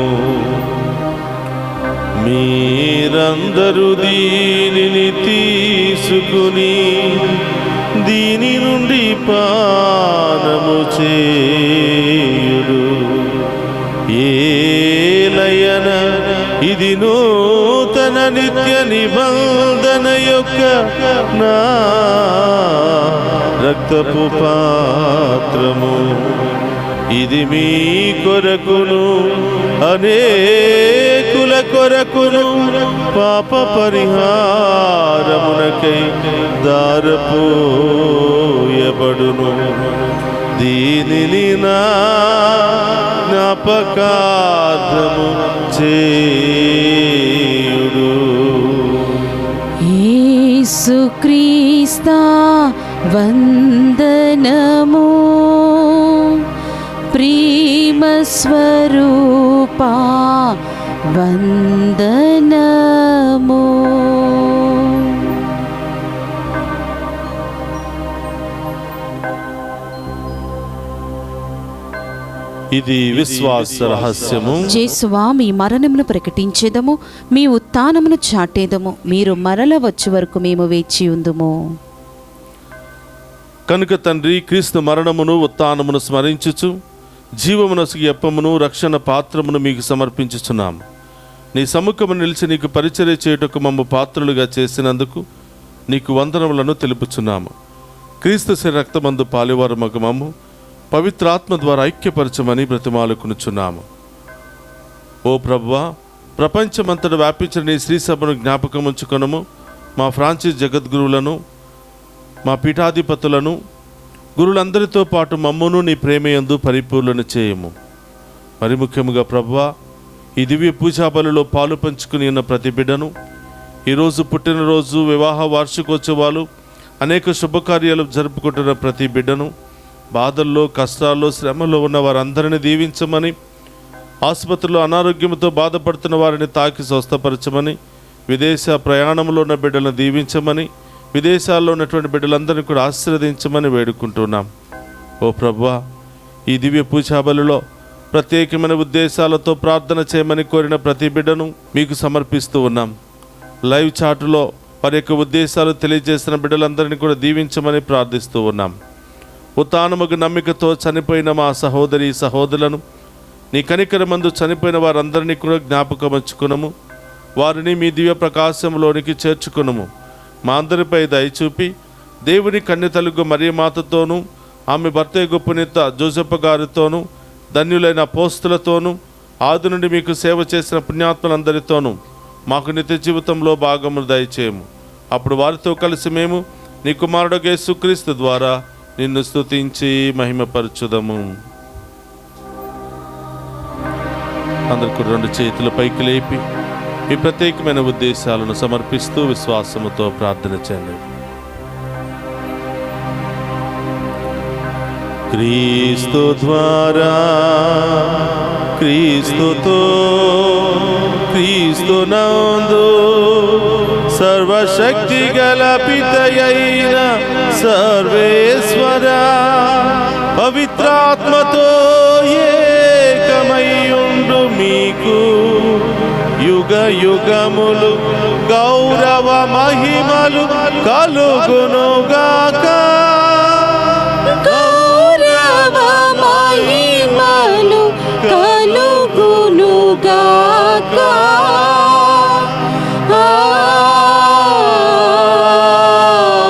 మీరందరూ దీనిని తీసుకుని దీని నుండి పానము చేయుడు. ఏలయన ఇది నూతన నిత్య నిబంధన యొక్క నా రక్తపు పాత్రము. ఇది మీ కొరకును అనేకుల కొరకును పాప పరిహారమునకై దారపోయబడును. దీనిని నా జ్ఞాపకార్థము చేయుడు. యేసుక్రీస్తా వందనము, ప్రేమ స్వరూపా వందనము. ఇది విశ్వాస రహస్యము. యేసువా, మీ మరణమును ప్రకటించేదము, మీ ఉత్థానమును చాటేదము. మీరు మరల వచ్చే వరకు మేము వేచి ఉందుము. కనుక తండ్రి, క్రీస్తు మరణమును ఉత్థానమును స్మరించుచు జీవమునసుగు అప్పమును రక్షణ పాత్రమును మీకు సమర్పించుచున్నాము. నీ సముఖము నిలిచి నీకు పరిచర్య చేయుటకు మమ్ము పాత్రులుగా చేసినందుకు నీకు వందనములను తెలుపుచున్నాము. క్రీస్తు శరీర రక్తమందు పాలువారు మగు మమ్ము పవిత్రాత్మ ద్వారా ఐక్యపరచమని బ్రతిమాలుకునుచున్నాము. ఓ ప్రభువా, ప్రపంచమంతటా వ్యాపించిన నీ శ్రీ సభను జ్ఞాపకం ఉంచుకొనము. మా ఫ్రాన్సిస్ జగద్గురువులను, మా పీఠాధిపతులను, గురులందరితో పాటు మమ్మును నీ ప్రేమయందు పరిపూర్ణను చేయము. మరి ముఖ్యముగా ప్రభువా, ఈ దివ్య పూజా బలిలో పాలు పంచుకుని ఉన్న ప్రతి బిడ్డను, ఈరోజు పుట్టినరోజు, వివాహ వార్షికోత్సవాలు, అనేక శుభకార్యాలు జరుపుకుంటున్న ప్రతి బిడ్డను, బాధల్లో, కష్టాల్లో, శ్రమలో ఉన్న వారందరినీ దీవించమని, ఆసుపత్రిలో అనారోగ్యంతో బాధపడుతున్న వారిని తాకి స్వస్థపరచమని, విదేశ ప్రయాణంలో ఉన్న బిడ్డలను దీవించమని, విదేశాల్లో ఉన్నటువంటి బిడ్డలందరినీ కూడా ఆశీర్వదించమని వేడుకుంటున్నాం. ఓ ప్రభువా, ఈ దివ్య పూజా బలిలో ప్రత్యేకమైన ఉద్దేశాలతో ప్రార్థన చేయమని కోరిన ప్రతి బిడ్డను మీకు సమర్పిస్తూ ఉన్నాం. లైవ్ చాటులో వారి యొక్క ఉద్దేశాలు తెలియజేసిన బిడ్డలందరినీ కూడా దీవించమని ప్రార్థిస్తూ ఉన్నాం. ఉత్థానముకు నమ్మికతో చనిపోయిన మా సహోదరి సహోదరులను, నీ కనికరమందు చనిపోయిన వారందరినీ కూడా జ్ఞాపకం ఉంచుకునము. వారిని మీ దివ్య ప్రకాశంలోనికి చేర్చుకునము. మా అందరిపై దయచూపి దేవుని కన్యతలుగు మరియమాతతోనూ, ఆమె భర్త పునీత జోసెఫ్ గారితోనూ, ధన్యులైన అపోస్తులతోనూ, ఆది నుండి మీకు సేవ చేసిన పుణ్యాత్మలందరితోనూ మాకు నిత్య జీవితంలో భాగమును దయచేయము. అప్పుడు వారితో కలిసి మేము నీ కుమారుడు యేసుక్రీస్తు ద్వారా నిన్ను స్తుతించి మహిమపరచుదము. అందరికీ రెండు చేతుల పైకి లేపి ఈ ప్రత్యేకమైన ఉద్దేశాలను సమర్పిస్తూ విశ్వాసముతో ప్రార్థన చేయండి. క్రీస్తు ద్వారా, క్రీస్తుతో, క్రీస్తునందు సర్వశక్తి గల పితయైన సర్వేశ్వర పవిత్రాత్మతో ఏకమయ్యుండు మీకు యుగ యుగములు గౌరవ మహిమలు కలుగునుగాక. గౌరవ మహిమలు కలుగునుగాక.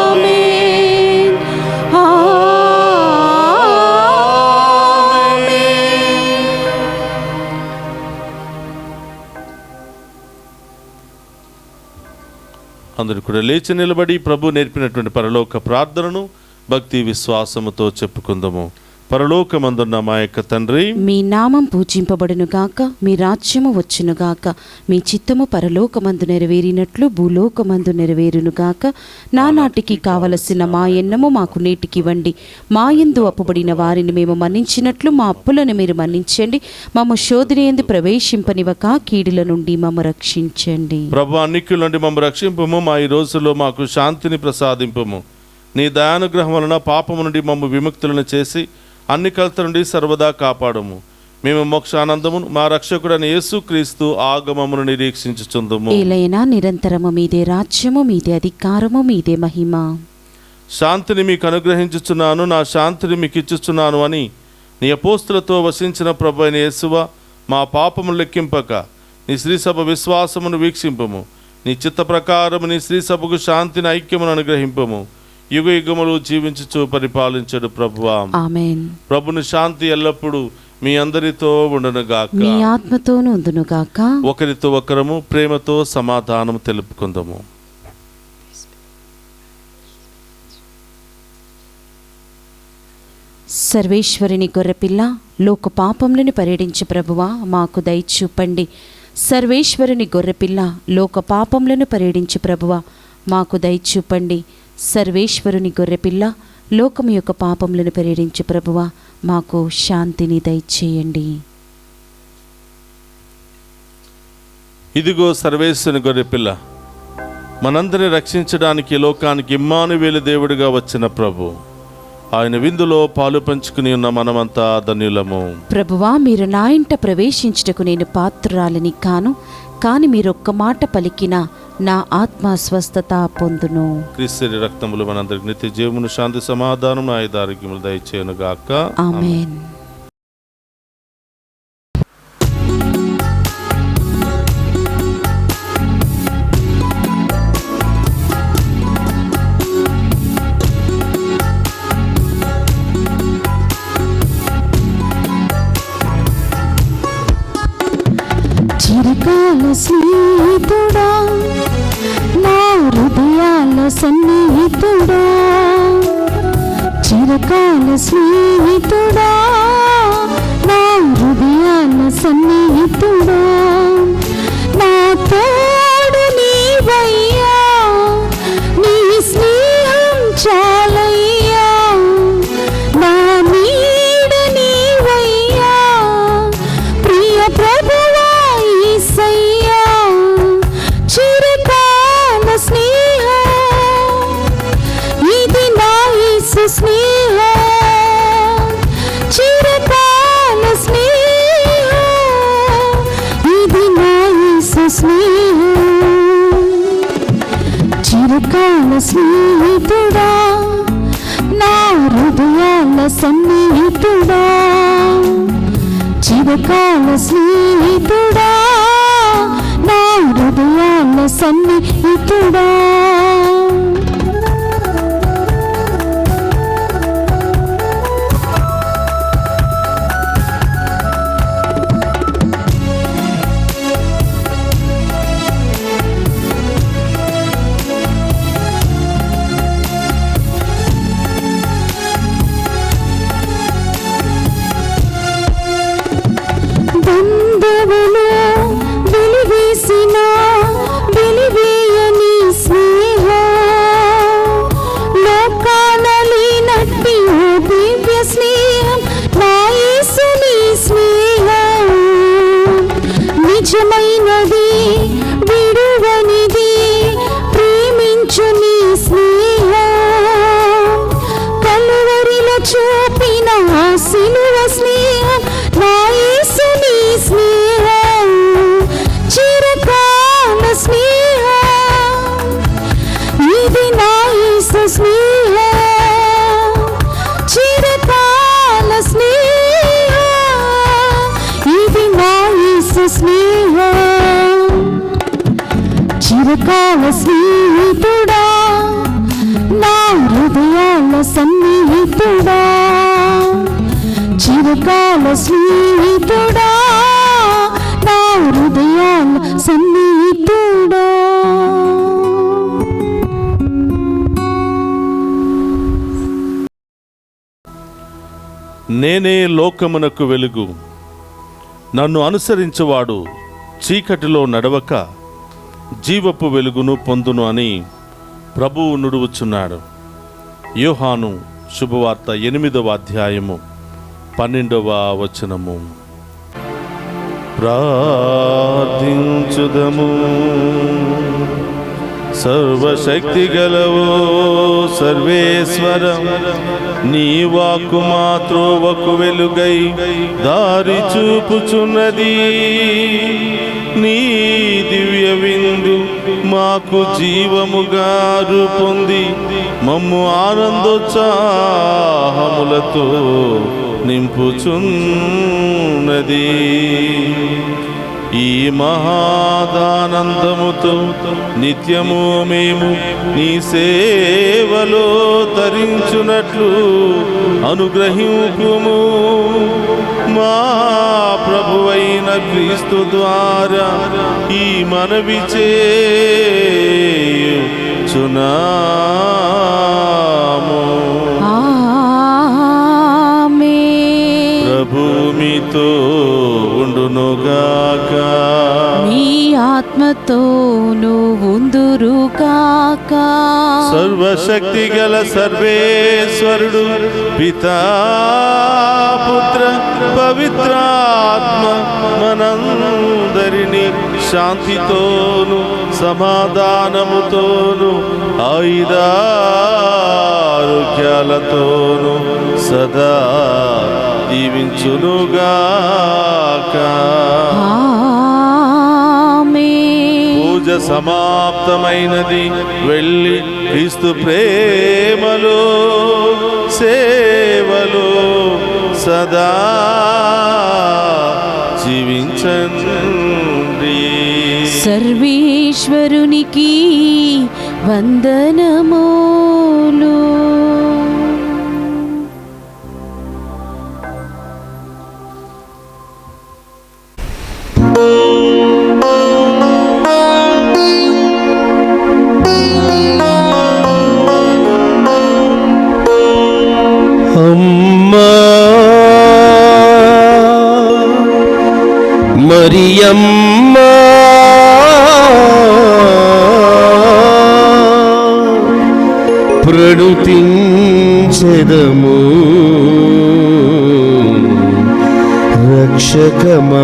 ఆమేన్. ఆమేన్. అందరూ కూడా లేచి నిలబడి ప్రభు నేర్పినటువంటి పరలోక ప్రార్థనను భక్తి విశ్వాసముతో చెప్పుకుందాము. పరలోకమందున్న మా యొక్క తండ్రి, మీ నామం పూజింపబడును గాక, మీ రాజ్యము వచ్చును గాక, మీ చిత్తము పరలోకమందు నెరవేరినట్లు భూలోకమందు నెరవేరును గాక. నానాటికి కావలసిన మా ఎన్నము మాకు నేటికివ్వండి. మా యందు అప్పుబడిన వారిని మేము మన్నించినట్లు మా అప్పులను మీరు మన్నించండి. మమ్ము శోధనయందు ప్రవేశింపనివ్వక కీడుల నుండి మమ్ము రక్షించండి. ప్రభు అన్నిక్కుల నుండి మమ్ము రక్షింపము. మా ఈ రోజుల్లో మాకు శాంతిని ప్రసాదింపము. నీ దయానుగ్రహం వలన పాపము నుండి మమ్ము విముక్తులను చేసి అన్ని కలత నుండి సర్వదా కాపాడము. మేము మోక్షానందమును మా రక్షకుడైన యేసుక్రీస్తు ఆగమమును నిరీక్షించుచుందుము. ఏలైనా నిరంతరము మీదే రాజ్యము, మీదే అధికారము, మీదే మహిమ. శాంతిని మీకు అనుగ్రహించుచున్నాను, నా శాంతిని మీకు ఇచ్చుచున్నాను అని నీ అపోస్తులతో వసించిన ప్రభు అయిన యేసువ, మా పాపమును లెక్కింపక నీ శ్రీసభ విశ్వాసమును వీక్షింపము. నీ చిత్త ప్రకారము నీ శ్రీసభకు శాంతిని ఐక్యమును అనుగ్రహింపము. యుగ యుగములు జీవించుచు పరిపాలించడు ప్రభువా. ఆమేన్. ప్రభుని శాంతి ఎల్లప్పుడూ మీ అందరితో ఉండునుగాక. మీ ఆత్మతోను ఉండునుగాక. ఒకరితో ఒకరము ప్రేమతో సమాధానం తెలుపుకుందాము. సర్వేశ్వరుని గొర్రెపిల్ల, లోక పాపములను పరిహరించు ప్రభువా మాకు దయచూపండి. సర్వేశ్వరుని గొర్రెపిల్ల, లోక పాపములను పరిహరించు ప్రభువా మాకు దయచూపండి. సర్వేశ్వరుని గొర్రెపిల్ల, లోకము యొక్క పాపములను పరిహరించు ప్రభువా మాకు శాంతిని దయచేయండి. ఇదిగో సర్వేశ్వరుని గొర్రెపిల్ల, మనందరిని రక్షించడానికి లోకానికి ఇమ్మానువేలు దేవుడిగా వచ్చిన ప్రభు. ఆయన విందులో పాలు పంచుకుని ఉన్న మనమంతా ధన్యులము. ప్రభువా, మీరు నా ఇంట ప్రవేశించుటకు నేను పాత్రురాలని కాను, కాని మీరొక్క మాట పలికిన నా ఆత్మ స్వస్థత పొందును. క్రీస్తు రక్తములు మనందరికి నిత్య జీవమును, శాంతి, సమాధానం, ఆయుధారోగ్యములు దయచేయును గాక. ఆమేన్. చిరకాల స్నేహితుడా, నా హృదయాల సన్నిహితుడా, చిరకాల స్నేహితుడా, నా హృదయాల సన్నిహితుడా, నా తోడు నీవయ్యా, నీ స్నేహం చాలయ్యా, నా నీడ నీవయ్యా, ప్రియ ప్రభువా యేసయ్యా, చిరకాల స్నేహం, ఇది నా యేసు స్నేహం, చిరకాల స్నేహం, ఇది నా యేసు స్నేహం. చిరకాల స్నేహితుడా, నా హృదయాల సన్నిహితుడా, చిరకాల స్నేహితుడా, నా హృదయాల సన్నిహితుడా. బంధువులు వెలివేసిన వెలివేయని స్నేహం, లోకాన లేనట్టి ఓ దివ్య స్నేహం, నా యేసుని స్నేహం, నిజమైనది విడువనిది ప్రేమించు నీ స్నేహం, కలువరిలో చూపిన ఆ సిలువ స్నేహం, నా యేసుని స్నేహం, చిరకాల స్నేహం, ఇది నా యేసు స్నేహం, చిరకాల స్నేహం, ఇది నా యేసు స్నేహం. చిరకాల స్నేహితుడా, నా హృదయాల సన్నిహితుడా, చిరకాల స్నేహితుడా, నా హృదయాల సన్నిహితుడా. నేనే లోకమునకు వెలుగు, నన్ను అనుసరించువాడు చీకటిలో నడవక జీవపు వెలుగును పొందును అని ప్రభువు నుడువుచున్నాడు. యోహాను శుభవార్త 8వ అధ్యాయము 12వ వచనము. ప్రార్థించుదము. సర్వశక్తి గలవో సర్వేశ్వర, నీ వాక్కు మా త్రోవకు వెలుగై దారి చూపుచున్నది. నీ దివ్య విందు మాకు జీవముగా రూపొంది మమ్ము ఆనందోత్సాహములతో నింపుచున్నది. ఈ మహాదానందముతో నిత్యము మేము నీ సేవలో తరించునట్లు అనుగ్రహింపుము. మా ప్రభువైన క్రీస్తు ద్వారా ఈ మనవి చేయుచున్నాము. ఆమేన్. మీ ఆత్మతోను ఉందురుగాక. సర్వశక్తి గల సర్వేశ్వరుడు పితా పుత్ర పవిత్రాత్మ మనందరినీ శాంతితోను సమాధానముతోను ఆయుధారోగ్యాలతోను సదా దీవించునుగాక. పూజ సమాప్తమైనది. వెళ్ళి క్రీస్తు ప్రేమలో సేవలో సదా జీవించండి. సర్వేశ్వరునికి వందనములు. అమ్మా మరియమ్మా ప్రణుతించెదము రక్షకమాత.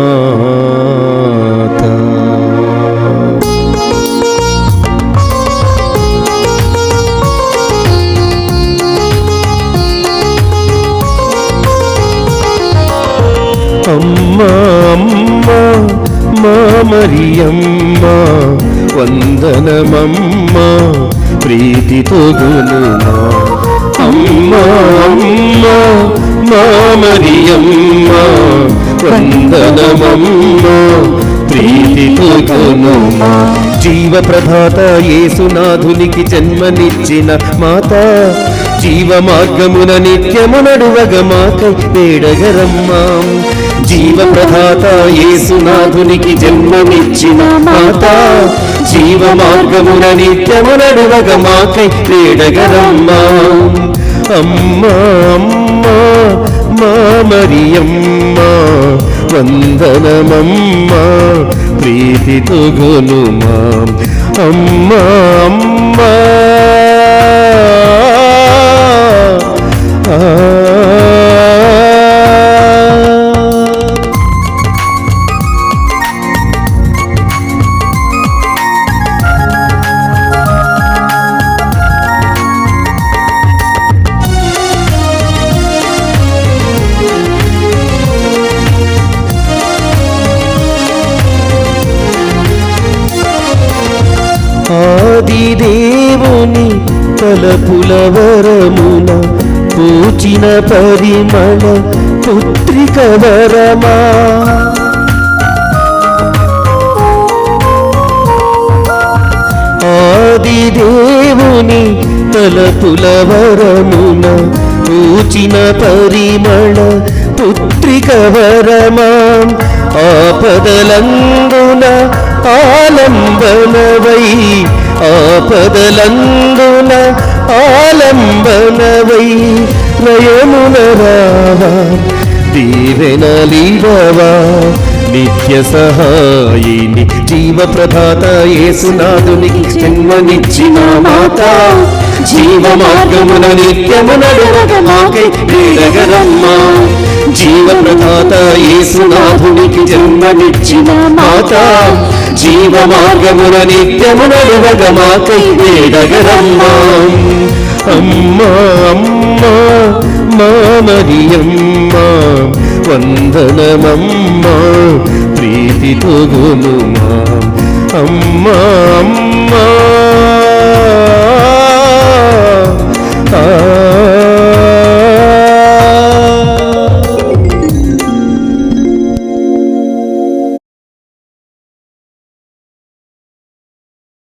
అమ్మా అమ్మా మా మరియమ్మా వందనమమ్మా ప్రీతితో గునుమా. అమ్మా అమ్మా మా మరియమ్మా వందనమమ్మా ప్రీతితో గునుమా. జీవ ప్రదాత యేసునాథునికి జన్మనిచ్చిన మాత, జీవ మార్గమున నిత్యము నడువగ మాకై వేడగరమ్మా. జీవ ప్రదాత యేసునాథునికి జన్మనిచ్చిన మాత, జీవ మార్గమున నిత్యము నడువగ మాకై వేడగరమ్మా. అమ్మా అమ్మా మా మరియమ్మా వందనమమ్మా ప్రీతితో గొనుమా. అమ్మా అమ్మా ఆదిదేవుని తలపుల వరమున పూచిన పరిమళ పుత్రిక వరమా. ఆదిదేవుని తలపుల వరమున పూచిన పరిమళ పుత్రిక వరమా. ఆపదలందున ఆలంబనవై, ఆపదలందున ఆలంబనవై నయమున రావా దీవెనలీవవా. నిత్య సహాయిని జీవ ప్రదాత యేసునాథునికి జన్మనిచ్చిన మాత, జీవ మార్గమున నిత్యము నడువగ మాకై వేడగరమ్మా. జీవ ప్రదాత యేసునాథునికి జన్మనిచ్చిన మాత, జీవ మార్గమున నిత్యము నడువగ మాకై వేడగరమ్మా. అమ్మా అమ్మా మా మరియమ్మా వందనమమ్మా ప్రీతితో గొనుమా. అమ్మా అమ్మా